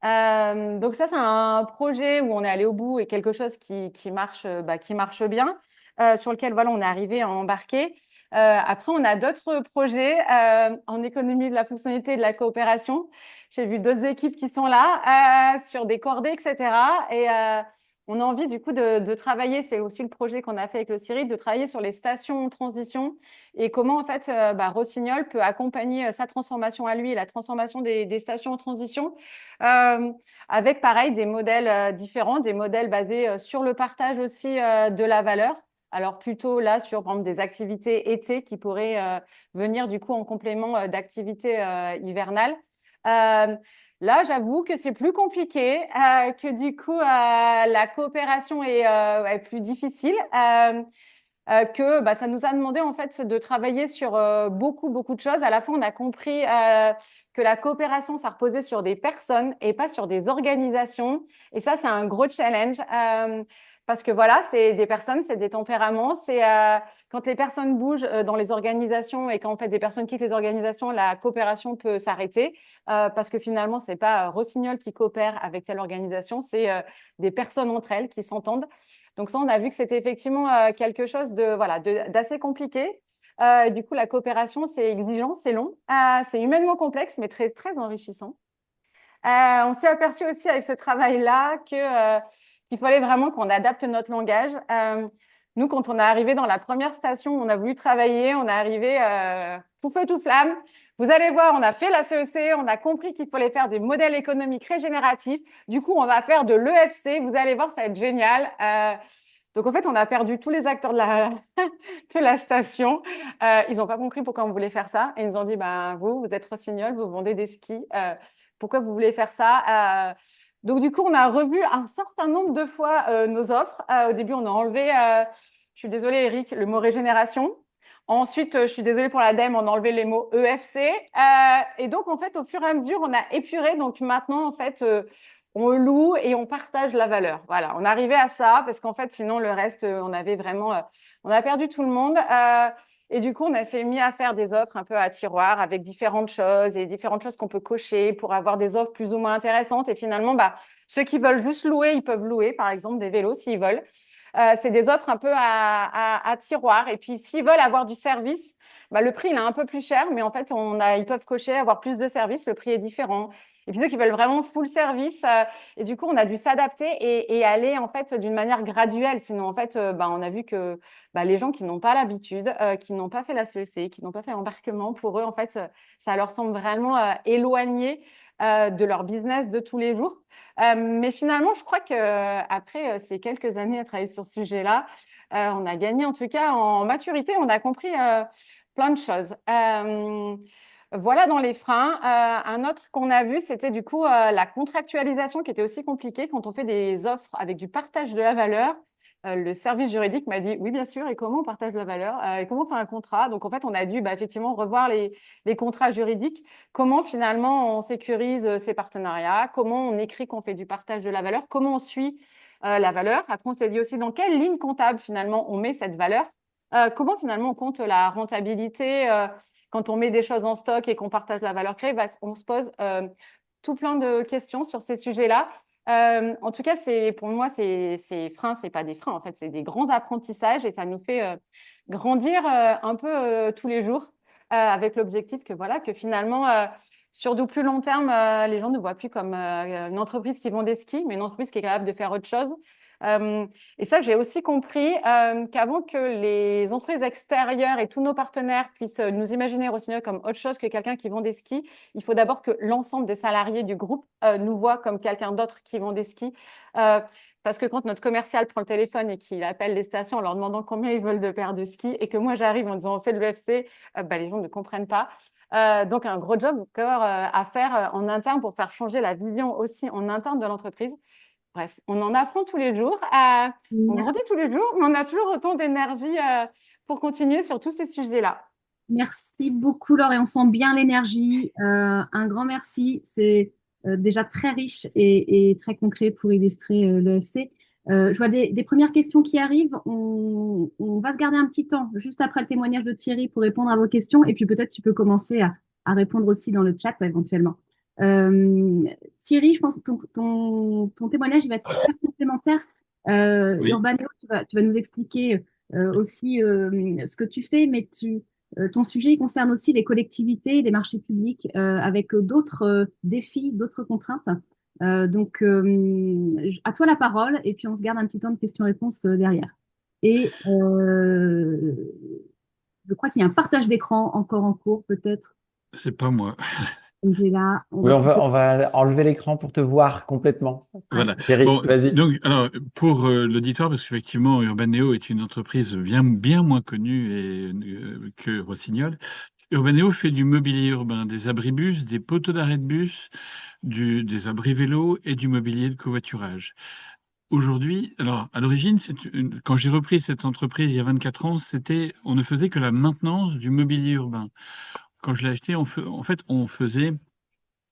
Donc ça, c'est un projet où on est allé au bout et quelque chose qui marche bien, sur lequel voilà, on est arrivé à embarquer. Après, on a d'autres projets en économie de la fonctionnalité et de la coopération. J'ai vu d'autres équipes qui sont là sur des cordées, etc. Et on a envie du coup de travailler, c'est aussi le projet qu'on a fait avec le CIRID, de travailler sur les stations en transition et comment en fait Rossignol peut accompagner sa transformation à lui et la transformation des stations en transition avec pareil des modèles différents, des modèles basés sur le partage aussi de la valeur. Alors plutôt là sur par exemple des activités été qui pourraient venir du coup en complément d'activités hivernales. Là, j'avoue que c'est plus compliqué, que du coup la coopération est plus difficile. Que ça nous a demandé en fait de travailler sur beaucoup de choses. À la fois, on a compris que la coopération, ça reposait sur des personnes et pas sur des organisations. Et ça, c'est un gros challenge parce que voilà, c'est des personnes, c'est des tempéraments. C'est quand les personnes bougent dans les organisations et quand en fait des personnes quittent les organisations, la coopération peut s'arrêter parce que finalement, c'est pas Rossignol qui coopère avec telle organisation, c'est des personnes entre elles qui s'entendent. Donc ça, on a vu que c'était effectivement quelque chose d'assez compliqué. Du coup, la coopération, c'est exigeant, c'est long, c'est humainement complexe, mais très, très enrichissant. On s'est aperçu aussi avec ce travail-là qu'il fallait vraiment qu'on adapte notre langage. Nous, quand on est arrivé dans la première station, on a voulu travailler, on est arrivé tout feu, tout flamme. Vous allez voir, on a fait la CEC, on a compris qu'il fallait faire des modèles économiques régénératifs. Du coup, on va faire de l'EFC. Vous allez voir, ça va être génial. Donc, en fait, on a perdu tous les acteurs de la station. Ils n'ont pas compris pourquoi on voulait faire ça. Et ils nous ont dit, vous êtes Rossignol, vous vendez des skis. Pourquoi vous voulez faire ça Donc, du coup, on a revu un certain nombre de fois nos offres. Au début, on a enlevé, je suis désolée, Eric, le mot régénération. Ensuite, je suis désolée pour l'ADEME, on a enlevé les mots EFC. Et donc, en fait, au fur et à mesure, on a épuré. Donc, maintenant, en fait, on loue et on partage la valeur. Voilà, on arrivait à ça parce qu'en fait, sinon, le reste, on avait vraiment… on a perdu tout le monde. Et du coup, on s'est mis à faire des offres un peu à tiroir avec différentes choses et différentes choses qu'on peut cocher pour avoir des offres plus ou moins intéressantes. Et finalement, ceux qui veulent juste louer, ils peuvent louer, par exemple, des vélos s'ils veulent. C'est des offres un peu à tiroir. Et puis, s'ils veulent avoir du service, le prix, il est un peu plus cher, mais en fait, ils peuvent cocher, avoir plus de services, le prix est différent. Et puis, ceux qui veulent vraiment full service, et du coup, on a dû s'adapter et aller, en fait, d'une manière graduelle. Sinon, en fait, on a vu que les gens qui n'ont pas l'habitude, qui n'ont pas fait la CEC, qui n'ont pas fait l'embarquement, pour eux, en fait, ça leur semble vraiment éloigné de leur business de tous les jours. Mais finalement, je crois qu'après ces quelques années à travailler sur ce sujet-là, on a gagné en tout cas en maturité, on a compris plein de choses. Voilà dans les freins. Un autre qu'on a vu, c'était du coup la contractualisation qui était aussi compliquée quand on fait des offres avec du partage de la valeur. Le service juridique m'a dit oui, bien sûr, et comment on partage la valeur et comment on fait un contrat. Donc en fait, on a dû effectivement revoir les contrats juridiques, comment finalement on sécurise ces partenariats, comment on écrit qu'on fait du partage de la valeur, comment on suit la valeur. Après, on s'est dit aussi dans quelle ligne comptable finalement on met cette valeur, comment finalement on compte la rentabilité quand on met des choses en stock et qu'on partage la valeur créée. On se pose tout plein de questions sur ces sujets-là. En tout cas, pour moi, ces freins, c'est pas des freins. En fait, c'est des grands apprentissages et ça nous fait grandir un peu tous les jours avec l'objectif que finalement, sur du plus long terme, les gens ne voient plus comme une entreprise qui vend des skis, mais une entreprise qui est capable de faire autre chose. Et ça, j'ai aussi compris qu'avant que les entreprises extérieures et tous nos partenaires puissent nous imaginer Rossignol comme autre chose que quelqu'un qui vend des skis, il faut d'abord que l'ensemble des salariés du groupe nous voient comme quelqu'un d'autre qui vend des skis. Parce que quand notre commercial prend le téléphone et qu'il appelle les stations en leur demandant combien ils veulent de paires de skis et que moi j'arrive en disant on fait de l'UFC, les gens ne comprennent pas. Donc un gros job encore à faire en interne pour faire changer la vision aussi en interne de l'entreprise. Bref, on en apprend tous les jours, on grandit tous les jours, mais on a toujours autant d'énergie pour continuer sur tous ces sujets-là. Merci beaucoup, Laure, et on sent bien l'énergie. Un grand merci. C'est déjà très riche et très concret pour illustrer l'EFC. Je vois des premières questions qui arrivent. On va se garder un petit temps juste après le témoignage de Thierry pour répondre à vos questions. Et puis peut-être tu peux commencer à répondre aussi dans le chat éventuellement. Thierry, je pense que ton témoignage il va être très complémentaire. Oui. Urbaneo, tu vas nous expliquer aussi ce que tu fais, mais ton sujet il concerne aussi les collectivités, les marchés publics, avec d'autres défis, d'autres contraintes. Donc, à toi la parole, et puis on se garde un petit temps de questions-réponses derrière. Et je crois qu'il y a un partage d'écran encore en cours, peut-être. C'est pas moi. Angela, Oui, on va enlever l'écran pour te voir complètement. Voilà. Thierry, Bon, vas-y. donc, alors, pour l'auditoire, parce qu'effectivement, Urbaneo est une entreprise bien moins connue que Rossignol. Urbaneo fait du mobilier urbain, des abribus, des poteaux d'arrêt de bus, des abris vélos et du mobilier de covoiturage. Aujourd'hui, alors à l'origine, quand j'ai repris cette entreprise il y a 24 ans, on ne faisait que la maintenance du mobilier urbain. Quand je l'ai acheté, en fait, on faisait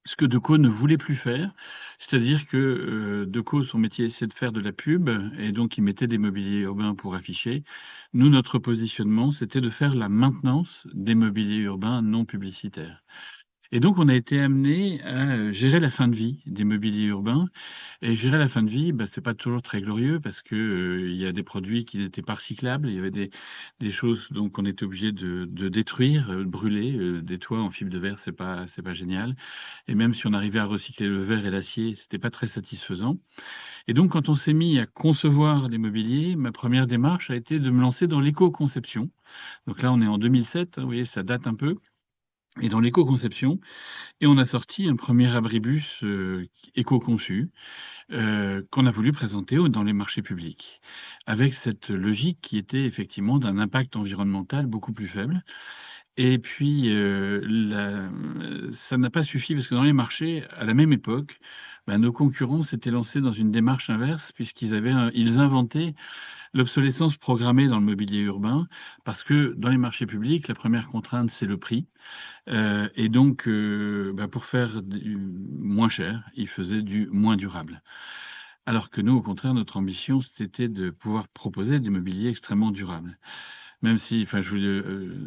ce que Deco ne voulait plus faire, c'est-à-dire que Deco, son métier, c'est de faire de la pub, et donc il mettait des mobiliers urbains pour afficher. Nous, notre positionnement, c'était de faire la maintenance des mobiliers urbains non publicitaires. Et donc, on a été amené à gérer la fin de vie des mobiliers urbains. Et gérer la fin de vie, c'est pas toujours très glorieux parce que il y a des produits qui n'étaient pas recyclables. Il y avait des choses donc on était obligé de détruire, de brûler. Des toits en fibre de verre, c'est pas génial. Et même si on arrivait à recycler le verre et l'acier, c'était pas très satisfaisant. Et donc, quand on s'est mis à concevoir les mobiliers, ma première démarche a été de me lancer dans l'éco-conception. Donc là, on est en 2007. Vous voyez, ça date un peu. Et dans l'éco-conception, et on a sorti un premier abribus éco-conçu qu'on a voulu présenter dans les marchés publics, avec cette logique qui était effectivement d'un impact environnemental beaucoup plus faible. Et puis, ça n'a pas suffi parce que dans les marchés, à la même époque, nos concurrents s'étaient lancés dans une démarche inverse ils inventaient l'obsolescence programmée dans le mobilier urbain parce que dans les marchés publics, la première contrainte, c'est le prix. Et donc, pour faire moins cher, ils faisaient du moins durable. Alors que nous, au contraire, notre ambition, c'était de pouvoir proposer des mobiliers extrêmement durables. même si, enfin,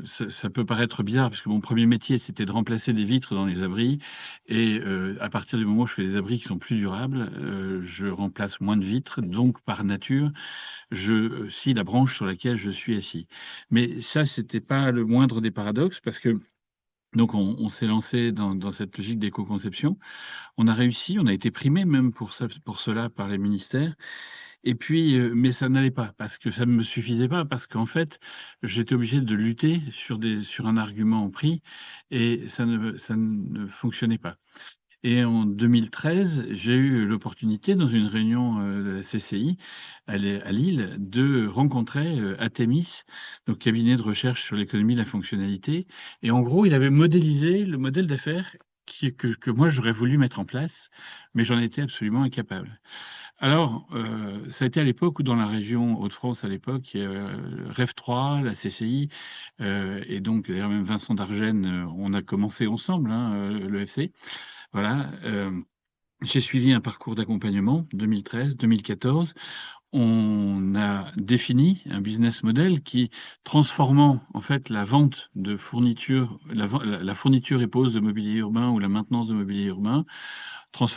ça peut paraître bizarre, parce que mon premier métier, c'était de remplacer des vitres dans les abris. Et à partir du moment où je fais des abris qui sont plus durables, je remplace moins de vitres. Donc, par nature, je scie la branche sur laquelle je suis assis. Mais ça, c'était pas le moindre des paradoxes, parce que donc on s'est lancé dans cette logique d'éco-conception. On a réussi, on a été primé même pour ça, pour cela par les ministères. Et puis, mais ça n'allait pas parce que ça ne me suffisait pas, parce qu'en fait, j'étais obligé de lutter sur un argument en prix et ça ne fonctionnait pas. Et en 2013, j'ai eu l'opportunité, dans une réunion de la CCI à Lille, de rencontrer Atemis, donc cabinet de recherche sur l'économie de la fonctionnalité. Et en gros, il avait modélisé le modèle d'affaires que moi j'aurais voulu mettre en place, mais j'en étais absolument incapable. Alors, ça a été à l'époque où dans la région Hauts-de-France, à l'époque, il y a REF 3, la CCI, et donc d'ailleurs même Vincent Dargène, on a commencé ensemble, hein, l'EFC. Voilà, j'ai suivi un parcours d'accompagnement 2013-2014. On a défini un business model qui, transformant en fait la vente de fournitures, la fourniture et pose de mobilier urbain ou la maintenance de mobilier urbain,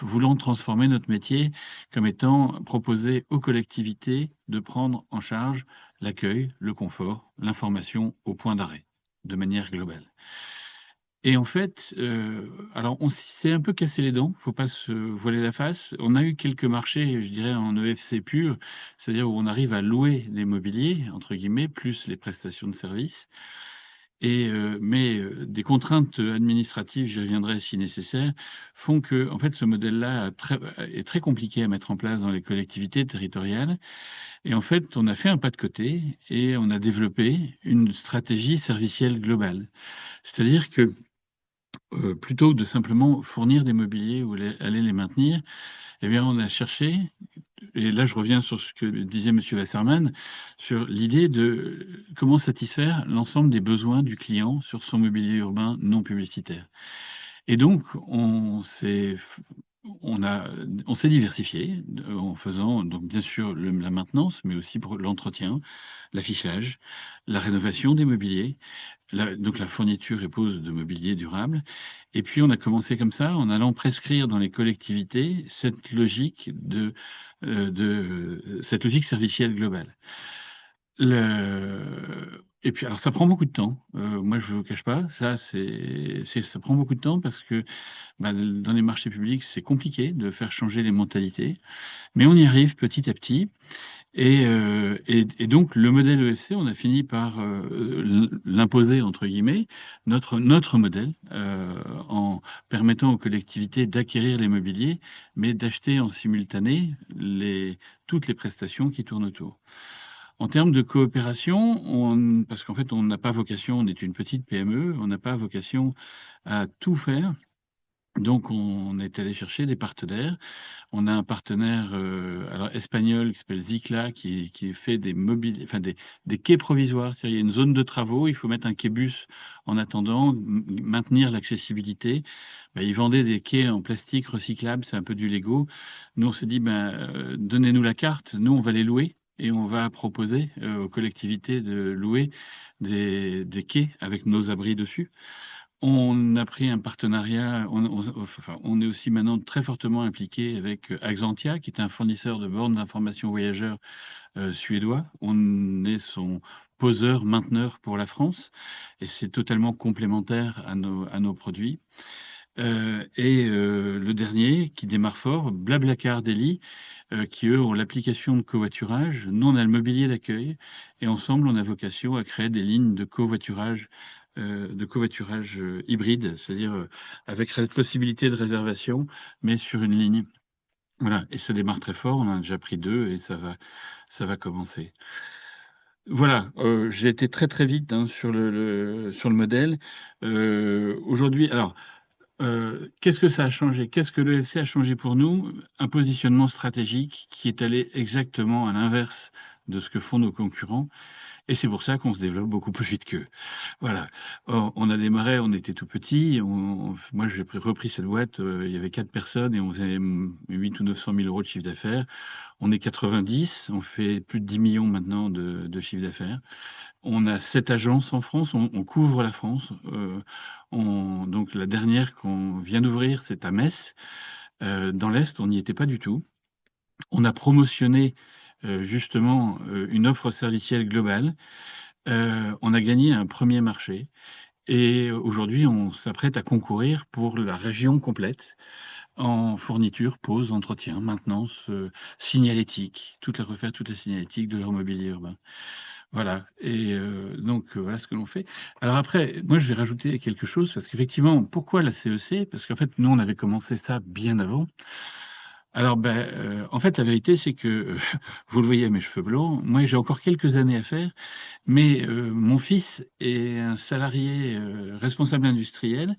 voulant transformer notre métier comme étant proposé aux collectivités de prendre en charge l'accueil, le confort, l'information au point d'arrêt, de manière globale. Et en fait, alors on s'est un peu cassé les dents, faut pas se voiler la face. On a eu quelques marchés, je dirais, en EFC pur, c'est-à-dire où on arrive à louer les mobiliers, entre guillemets, plus les prestations de services. Et mais des contraintes administratives, j'y reviendrai si nécessaire, font que, en fait, ce modèle-là est très compliqué à mettre en place dans les collectivités territoriales. Et en fait, on a fait un pas de côté et on a développé une stratégie servicielle globale. C'est-à-dire que plutôt que de simplement fournir des mobiliers ou aller les maintenir, eh bien, on a cherché, et là je reviens sur ce que disait Monsieur Wasserman, sur l'idée de comment satisfaire l'ensemble des besoins du client sur son mobilier urbain non publicitaire. Et donc, on s'est diversifié en faisant donc bien sûr la maintenance, mais aussi pour l'entretien, l'affichage, la rénovation des mobiliers, donc la fourniture et pose de mobilier durable. Et puis on a commencé comme ça, en allant prescrire dans les collectivités cette logique servicielle globale. Et puis alors ça prend beaucoup de temps. Moi je ne vous cache pas, ça prend beaucoup de temps parce que bah, dans les marchés publics c'est compliqué de faire changer les mentalités, mais on y arrive petit à petit. Et donc le modèle EFC, on a fini par l'imposer entre guillemets, notre modèle, en permettant aux collectivités d'acquérir les mobiliers, mais d'acheter en simultané toutes les prestations qui tournent autour. En termes de coopération, parce qu'en fait on n'a pas vocation, on est une petite PME, on n'a pas vocation à tout faire. Donc on est allé chercher des partenaires. On a un partenaire alors espagnol qui s'appelle Zicla qui fait des quais provisoires. C'est-à-dire il y a une zone de travaux, il faut mettre un quai-bus en attendant, maintenir l'accessibilité. Ben, ils vendaient des quais en plastique recyclable, c'est un peu du Lego. Nous on s'est dit donnez-nous la carte, nous on va les louer. Et on va proposer aux collectivités de louer des quais avec nos abris dessus. On a pris un partenariat, on est aussi maintenant très fortement impliqué avec Axantia, qui est un fournisseur de bornes d'information voyageurs suédois. On est son poseur, mainteneur pour la France, et c'est totalement complémentaire à nos produits. Le dernier, qui démarre fort, Blablacar Delhi, qui eux ont l'application de covoiturage. Nous, on a le mobilier d'accueil, et ensemble, on a vocation à créer des lignes de covoiturage hybride, c'est-à-dire avec cette possibilité de réservation, mais sur une ligne. Voilà, et ça démarre très fort, on en a déjà pris 2 et ça va commencer. Voilà, j'ai été très, très vite, hein, sur le modèle. Aujourd'hui alors, qu'est-ce que ça a changé? Qu'est-ce que l'EFC a changé pour nous? Un positionnement stratégique qui est allé exactement à l'inverse de ce que font nos concurrents. Et c'est pour ça qu'on se développe beaucoup plus vite qu'eux. Voilà. On a démarré, on était tout petit. Moi, j'ai repris cette boîte, il y avait 4 personnes et on faisait 8 ou 900 000 euros de chiffre d'affaires. On est 90, on fait plus de 10 millions maintenant de chiffre d'affaires. On a 7 agences en France, on couvre la France. Donc la dernière qu'on vient d'ouvrir, c'est à Metz. Dans l'Est, on n'y était pas du tout. On a promotionné justement une offre servicielle globale. On a gagné un premier marché et aujourd'hui, on s'apprête à concourir pour la région complète en fourniture, pose, entretien, maintenance, signalétique, refaire toute la signalétique de leur mobilier urbain. Voilà et donc voilà ce que l'on fait. Alors après, moi, je vais rajouter quelque chose parce qu'effectivement, pourquoi la CEC? Parce qu'en fait, nous, on avait commencé ça bien avant. Alors, en fait, la vérité, c'est que, vous le voyez à mes cheveux blancs, moi, j'ai encore quelques années à faire, mais mon fils et un salarié, responsable industriel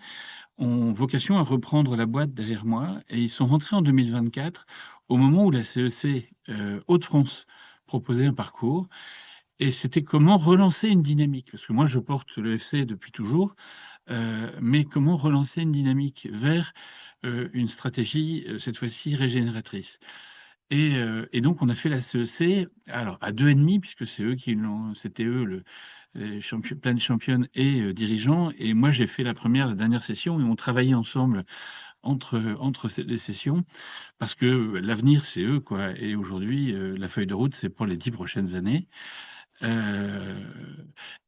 ont vocation à reprendre la boîte derrière moi et ils sont rentrés en 2024 au moment où la CEC, Hauts-de-France proposait un parcours et c'était comment relancer une dynamique. Parce que moi, je porte le FC depuis toujours, mais comment relancer une dynamique vers une stratégie, cette fois-ci régénératrice. Et donc, on a fait la CEC, alors à 2,5, puisque c'était eux les pleine championne et dirigeants. Et moi, j'ai fait la dernière session, et on travaillait ensemble entre les sessions, parce que l'avenir, c'est eux, quoi. Et aujourd'hui, la feuille de route, c'est pour les 10 prochaines années. Heu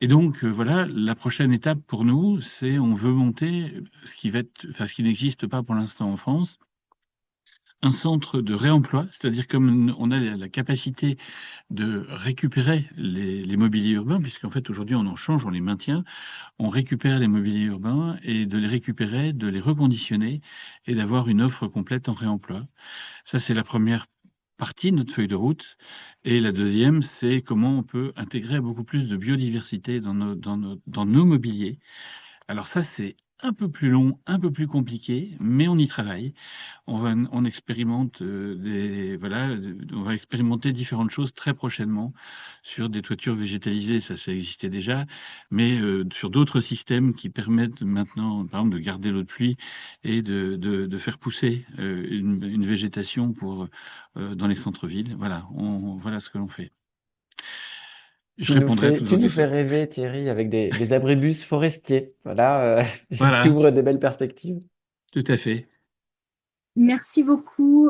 et donc voilà, la prochaine étape pour nous, c'est on veut monter ce qui n'existe pas pour l'instant en France, un centre de réemploi. C'est-à-dire comme on a la capacité de récupérer les mobiliers urbains, puisqu'en fait aujourd'hui on en change, on les maintient, on récupère les mobiliers urbains et de les récupérer, de les reconditionner et d'avoir une offre complète en réemploi. Ça, c'est la première partie de notre feuille de route et la deuxième, c'est comment on peut intégrer beaucoup plus de biodiversité dans nos mobiliers. Alors ça, c'est un peu plus long, un peu plus compliqué, mais on y travaille. On expérimente, on va expérimenter différentes choses très prochainement sur des toitures végétalisées, ça existait déjà, mais sur d'autres systèmes qui permettent maintenant, par exemple, de garder l'eau de pluie et de faire pousser, une végétation dans les centres-villes. Voilà ce que l'on fait. Je répondrai à toutes Tu vos nous fais questions. rêver, Thierry, avec des abribus forestiers. Voilà, tu Voilà, ouvres des belles perspectives. tout à fait. Merci beaucoup,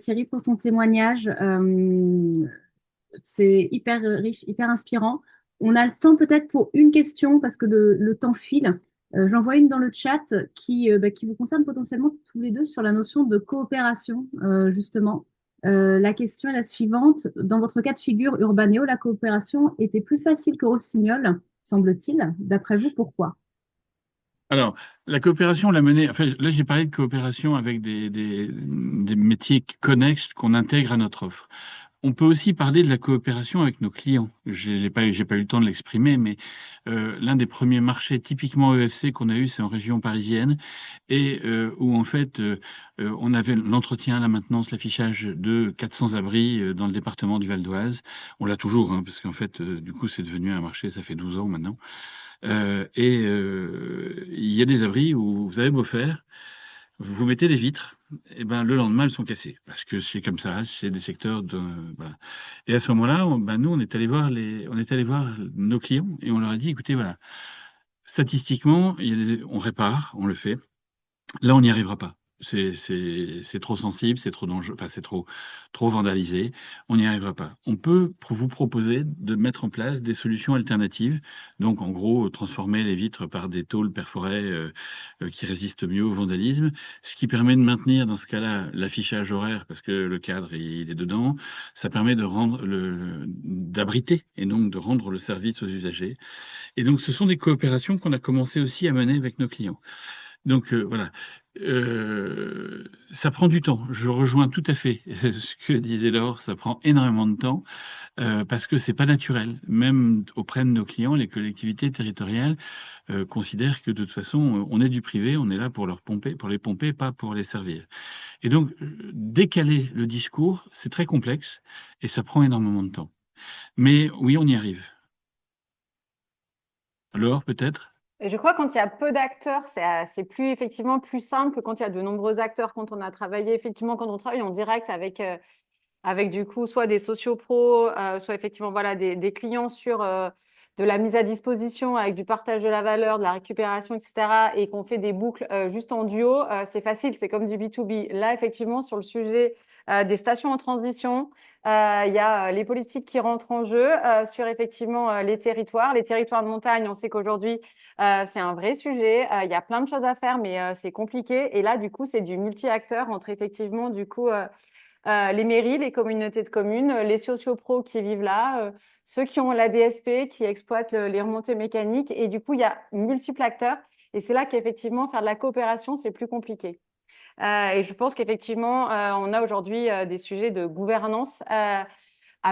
Thierry, pour ton témoignage. C'est hyper riche, hyper inspirant. On a le temps peut-être pour une question parce que le temps file. J'en vois une dans le chat qui vous concerne potentiellement tous les deux sur la notion de coopération, justement. La question est la suivante. Dans votre cas de figure, Urbaneo, la coopération était plus facile que Rossignol, semble-t-il. D'après vous, pourquoi? Alors, la coopération, on l'a menée. Enfin, là, j'ai parlé de coopération avec des métiers connexes qu'on intègre à notre offre. On peut aussi parler de la coopération avec nos clients. J'ai pas eu le temps de l'exprimer, mais l'un des premiers marchés typiquement EFC qu'on a eu, c'est en région parisienne, et où en fait, on avait l'entretien, la maintenance, l'affichage de 400 abris dans le département du Val d'Oise. On l'a toujours, hein, parce qu'en fait, du coup, c'est devenu un marché, ça fait 12 ans maintenant. Il y a des abris où vous avez beau faire, vous mettez des vitres, et ben le lendemain elles sont cassées parce que c'est comme ça, c'est des secteurs de voilà. Et à ce moment-là, nous on est allé voir nos clients et on leur a dit écoutez voilà, statistiquement, on répare, on le fait. Là, on n'y arrivera pas. C'est trop sensible, c'est trop dangereux, enfin, c'est trop vandalisé. On n'y arrivera pas. On peut vous proposer de mettre en place des solutions alternatives. Donc, en gros, transformer les vitres par des tôles perforées qui résistent mieux au vandalisme, ce qui permet de maintenir, dans ce cas-là, l'affichage horaire parce que le cadre, il est dedans. Ça permet d'abriter et donc de rendre le service aux usagers. Et donc, ce sont des coopérations qu'on a commencé aussi à mener avec nos clients. Donc voilà, ça prend du temps. Je rejoins tout à fait ce que disait Laure, ça prend énormément de temps, parce que c'est pas naturel. Même auprès de nos clients, les collectivités territoriales, considèrent que de toute façon, on est du privé, on est là pour les pomper, pas pour les servir. Et donc, décaler le discours, c'est très complexe et ça prend énormément de temps. Mais oui, on y arrive. Alors, peut-être? Et je crois que quand il y a peu d'acteurs, c'est plus effectivement plus simple que quand il y a de nombreux acteurs. Quand on a travaillé, effectivement, quand on travaille en direct avec du coup soit des sociopros, soit effectivement voilà des clients sur de la mise à disposition avec du partage de la valeur, de la récupération, etc. et qu'on fait des boucles juste en duo, c'est facile, c'est comme du B2B. Là, effectivement, sur le sujet des stations en transition, il y a les politiques qui rentrent en jeu sur effectivement les territoires. Les territoires de montagne, on sait qu'aujourd'hui, c'est un vrai sujet. Il y a plein de choses à faire, mais c'est compliqué. Et là, du coup, c'est du multi-acteur entre effectivement, du coup, les mairies, les communautés de communes, les sociopros qui vivent là, ceux qui ont la DSP, qui exploitent les remontées mécaniques. Et du coup, il y a multiples acteurs. Et c'est là qu'effectivement, faire de la coopération, c'est plus compliqué. Et je pense qu'effectivement, on a aujourd'hui des sujets de gouvernance à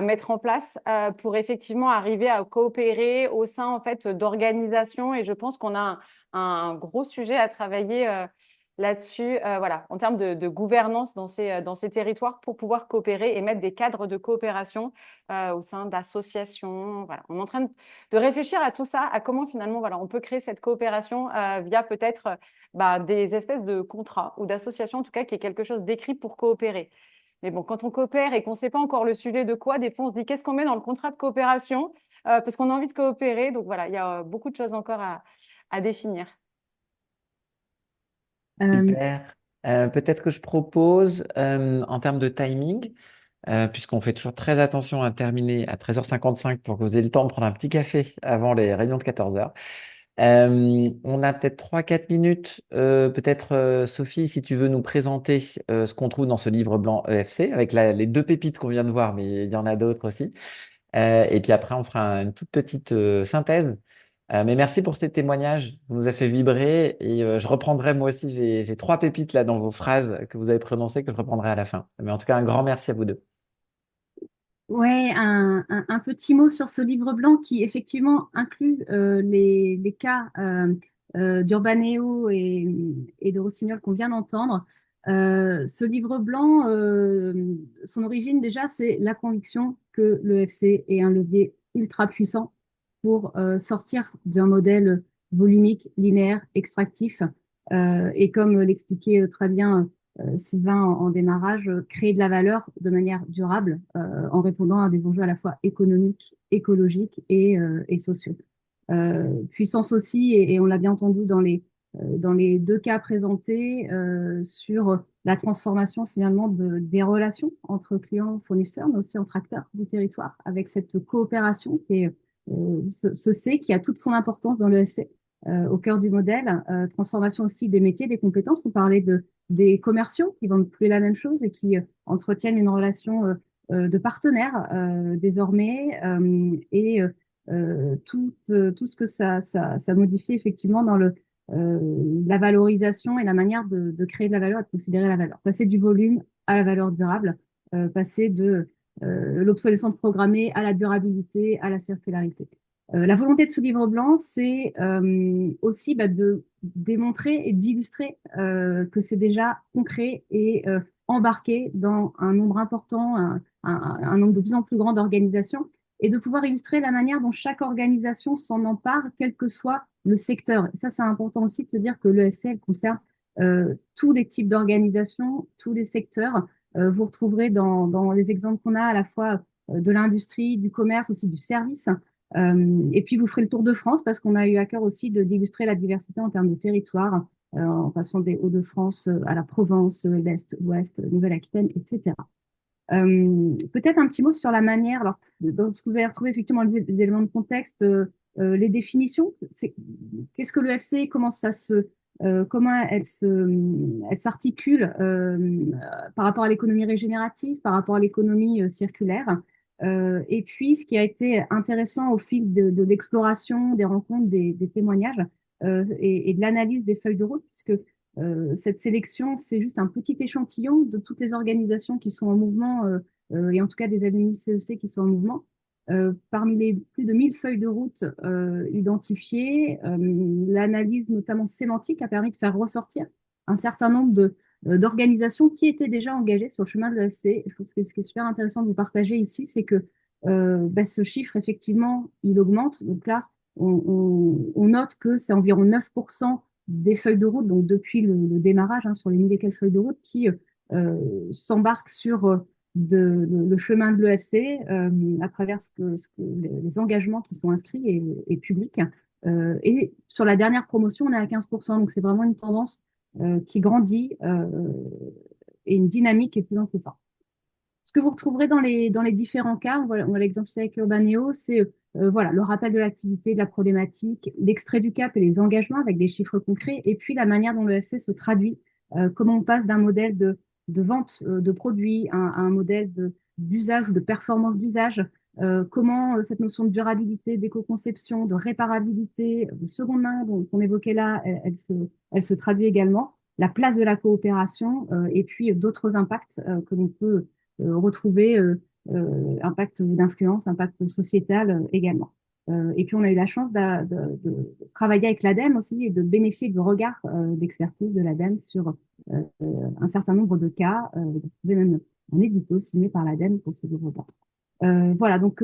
mettre en place pour effectivement arriver à coopérer au sein en fait d'organisations. Et je pense qu'on a un gros sujet à travailler là-dessus, voilà, en termes de gouvernance dans ces territoires pour pouvoir coopérer et mettre des cadres de coopération au sein d'associations. Voilà. On est en train de réfléchir à tout ça, à comment finalement voilà, on peut créer cette coopération via peut-être des espèces de contrats ou d'associations, en tout cas, qui est quelque chose d'écrit pour coopérer. Mais bon, quand on coopère et qu'on ne sait pas encore le sujet de quoi, des fois, on se dit qu'est-ce qu'on met dans le contrat de coopération parce qu'on a envie de coopérer. Donc voilà, il y a beaucoup de choses encore à définir. Euh, Super. Peut-être que je propose, en termes de timing, puisqu'on fait toujours très attention à terminer à 13h55 pour que vous ayez le temps de prendre un petit café avant les réunions de 14h. On a peut-être 3-4 minutes. Peut-être, Sophie, si tu veux nous présenter ce qu'on trouve dans ce livre blanc EFC, avec les deux pépites qu'on vient de voir, mais il y en a d'autres aussi. Et puis après, on fera une toute petite synthèse. Mais merci pour ces témoignages, ça nous a fait vibrer. Et je reprendrai, moi aussi, j'ai 3 pépites là dans vos phrases que vous avez prononcées que je reprendrai à la fin. Mais en tout cas, un grand merci à vous deux. Ouais, un petit mot sur ce livre blanc qui effectivement inclut les cas d'Urbaneo et de Rossignol qu'on vient d'entendre. Ce livre blanc, son origine déjà, c'est la conviction que l'EFC est un levier ultra puissant pour sortir d'un modèle volumique, linéaire, extractif. Et comme l'expliquait très bien Sylvain en démarrage, créer de la valeur de manière durable en répondant à des enjeux à la fois économiques, écologiques et sociaux. Puissance aussi, et on l'a bien entendu dans les deux cas présentés, sur la transformation finalement des relations entre clients, fournisseurs, mais aussi entre acteurs du territoire, avec cette coopération qui est ce C qui a toute son importance dans le FC, au cœur du modèle. Transformation aussi des métiers, des compétences. On parlait des commerciaux qui vendent plus la même chose et qui entretiennent une relation de partenaire désormais tout ce que ça modifie effectivement dans la valorisation et la manière de créer de la valeur et de considérer la valeur. Passer du volume à la valeur durable, passer de l'obsolescence programmée à la durabilité, à la circularité. La volonté de ce livre blanc, c'est aussi de démontrer et d'illustrer que c'est déjà concret et embarqué dans un nombre important, un nombre de plus en plus grand d'organisations, et de pouvoir illustrer la manière dont chaque organisation s'en empare, quel que soit le secteur. Et ça, c'est important aussi de se dire que l'EFCL concerne tous les types d'organisations, tous les secteurs. Vous retrouverez dans les exemples qu'on a à la fois de l'industrie, du commerce, aussi du service. Et puis, vous ferez le tour de France parce qu'on a eu à cœur aussi d'illustrer la diversité en termes de territoire, en passant des Hauts-de-France à la Provence, l'Est, l'Ouest, Nouvelle-Aquitaine, etc. Peut-être un petit mot sur la manière. Alors, dans ce que vous avez retrouvé effectivement les éléments de contexte, les définitions. Qu'est-ce que le FC, comment elle s'articule par rapport à l'économie régénérative, par rapport à l'économie circulaire. Et puis, ce qui a été intéressant au fil de l'exploration, des rencontres, des témoignages et de l'analyse des feuilles de route, puisque cette sélection, c'est juste un petit échantillon de toutes les organisations qui sont en mouvement, et en tout cas des alumni CEC qui sont en mouvement. Parmi les plus de 1000 feuilles de route identifiées, l'analyse notamment sémantique a permis de faire ressortir un certain nombre d'organisations qui étaient déjà engagées sur le chemin de l'EFC. Je trouve que ce qui est super intéressant de vous partager ici, c'est que ce chiffre, effectivement, il augmente. Donc là, on note que c'est environ 9% des feuilles de route, donc depuis le démarrage, hein, sur les 1000 et quelques feuilles de route, qui s'embarquent sur le chemin de l'EFC à travers les engagements qui sont inscrits et publics. Et sur la dernière promotion, on est à 15%. Donc c'est vraiment une tendance qui grandit et une dynamique qui est de plus en plus forte. Ce que vous retrouverez dans les différents cas, on va l'exemplifier avec Urbaneo, c'est voilà, le rappel de l'activité, de la problématique, l'extrait du cap et les engagements avec des chiffres concrets, et puis la manière dont le FC se traduit, comment on passe d'un modèle de vente de produits à un modèle d'usage ou de performance d'usage, comment cette notion de durabilité, d'éco-conception, de réparabilité, de seconde main qu'on évoquait là, elle se traduit également, la place de la coopération et puis d'autres impacts que l'on peut retrouver impact d'influence, impact sociétal également. Et puis on a eu la chance de travailler avec l'ADEME aussi et de bénéficier du regard d'expertise de l'ADEME sur un certain nombre de cas. Vous pouvez même un édito signé par l'ADEME pour ce livre-là. Voilà, donc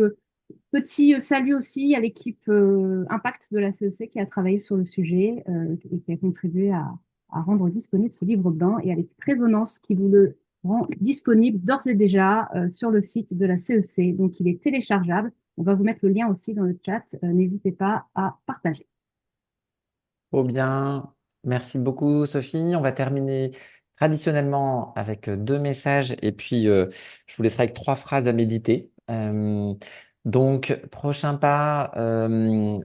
petit salut aussi à l'équipe Impact de la CEC qui a travaillé sur le sujet et qui a contribué à rendre disponible ce livre blanc et à l'équipe Résonance qui vous le rend disponible d'ores et déjà sur le site de la CEC. Donc il est téléchargeable. On va vous mettre le lien aussi dans le chat. N'hésitez pas à partager. Trop bien. Merci beaucoup, Sophie. On va terminer traditionnellement avec deux messages et puis je vous laisserai avec trois phrases à méditer. Donc, prochain pas,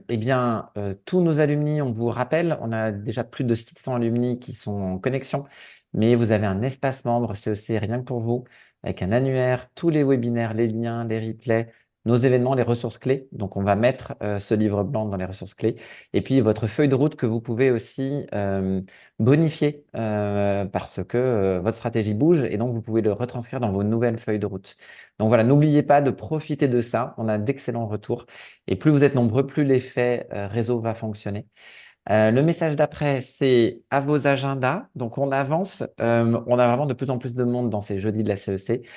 eh bien, tous nos alumni, on vous rappelle, on a déjà plus de 600 alumni qui sont en connexion, mais vous avez un espace membre CEC rien que pour vous, avec un annuaire, tous les webinaires, les liens, les replays, nos événements, les ressources clés. Donc, on va mettre ce livre blanc dans les ressources clés. Et puis, votre feuille de route que vous pouvez aussi bonifier parce que votre stratégie bouge et donc vous pouvez le retranscrire dans vos nouvelles feuilles de route. Donc voilà, n'oubliez pas de profiter de ça. On a d'excellents retours. Et plus vous êtes nombreux, plus l'effet réseau va fonctionner. Le message d'après, c'est à vos agendas. Donc on avance. On a vraiment de plus en plus de monde dans ces jeudis de la CEC.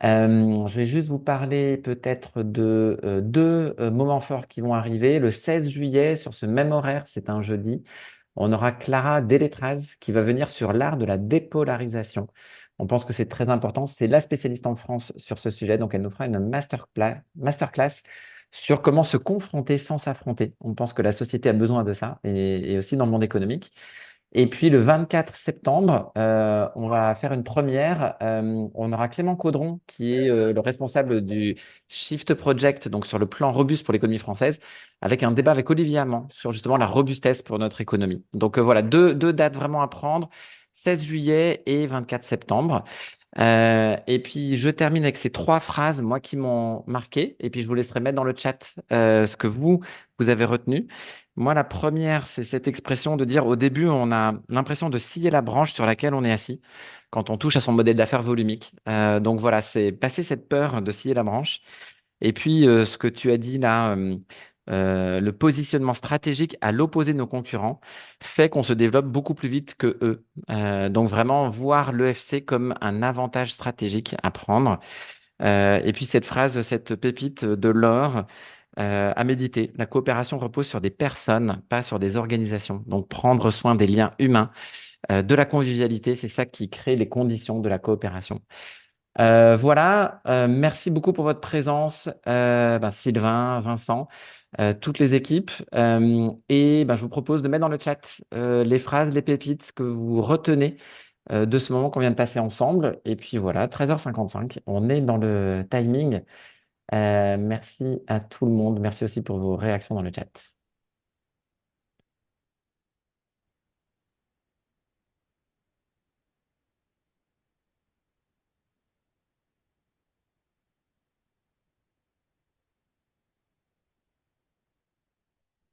Je vais juste vous parler peut-être de deux moments forts qui vont arriver. Le 16 juillet, sur ce même horaire, c'est un jeudi, on aura Clara Deletraz qui va venir sur l'art de la dépolarisation. On pense que c'est très important. C'est la spécialiste en France sur ce sujet. Donc, elle nous fera une masterclass sur comment se confronter sans s'affronter. On pense que la société a besoin de ça et aussi dans le monde économique. Et puis le 24 septembre, on va faire une première. On aura Clément Caudron, qui est le responsable du Shift Project, donc sur le plan robuste pour l'économie française, avec un débat avec Olivier Hamon sur justement la robustesse pour notre économie. Donc voilà, deux dates vraiment à prendre, 16 juillet et 24 septembre. Et puis je termine avec ces trois phrases, moi, qui m'ont marqué, et puis je vous laisserai mettre dans le chat ce que vous avez retenu. Moi, la première, c'est cette expression de dire au début, on a l'impression de scier la branche sur laquelle on est assis quand on touche à son modèle d'affaires volumique. Donc voilà, c'est passer cette peur de scier la branche. Et puis, ce que tu as dit là, le positionnement stratégique à l'opposé de nos concurrents fait qu'on se développe beaucoup plus vite que eux. Donc vraiment, voir l'EFC comme un avantage stratégique à prendre. Et puis cette phrase, cette pépite de l'or à méditer. La coopération repose sur des personnes, pas sur des organisations. Donc prendre soin des liens humains, de la convivialité, c'est ça qui crée les conditions de la coopération. Voilà, merci beaucoup pour votre présence, Sylvain, Vincent, toutes les équipes. Et je vous propose de mettre dans le chat les phrases, les pépites que vous retenez de ce moment qu'on vient de passer ensemble. Et puis voilà, 13h55, on est dans le timing. Merci à tout le monde. Merci aussi pour vos réactions dans le chat.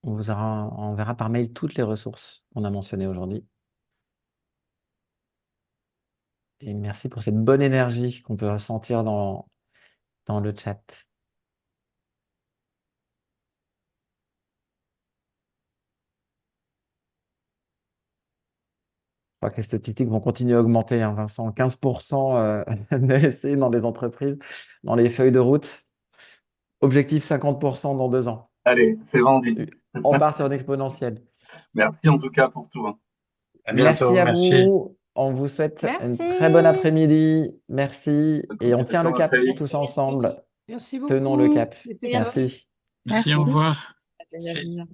On verra par mail toutes les ressources qu'on a mentionnées aujourd'hui. Et merci pour cette bonne énergie qu'on peut ressentir dans le chat. Je crois que les statistiques vont continuer à augmenter, hein, Vincent. 15% de l'essai dans les entreprises, dans les feuilles de route. Objectif 50% dans 2 ans. Allez, c'est vendu. On part sur une exponentielle. Merci en tout cas pour tout, hein. À bientôt. Merci à Merci. vous. On vous souhaite une Merci. très bonne après-midi. Merci. Et on tient le Continuation, à cap très vite. tous ensemble. Merci Tenons le beaucoup. cap. C'était top. Merci. Merci, au revoir. Génial, Merci. génial.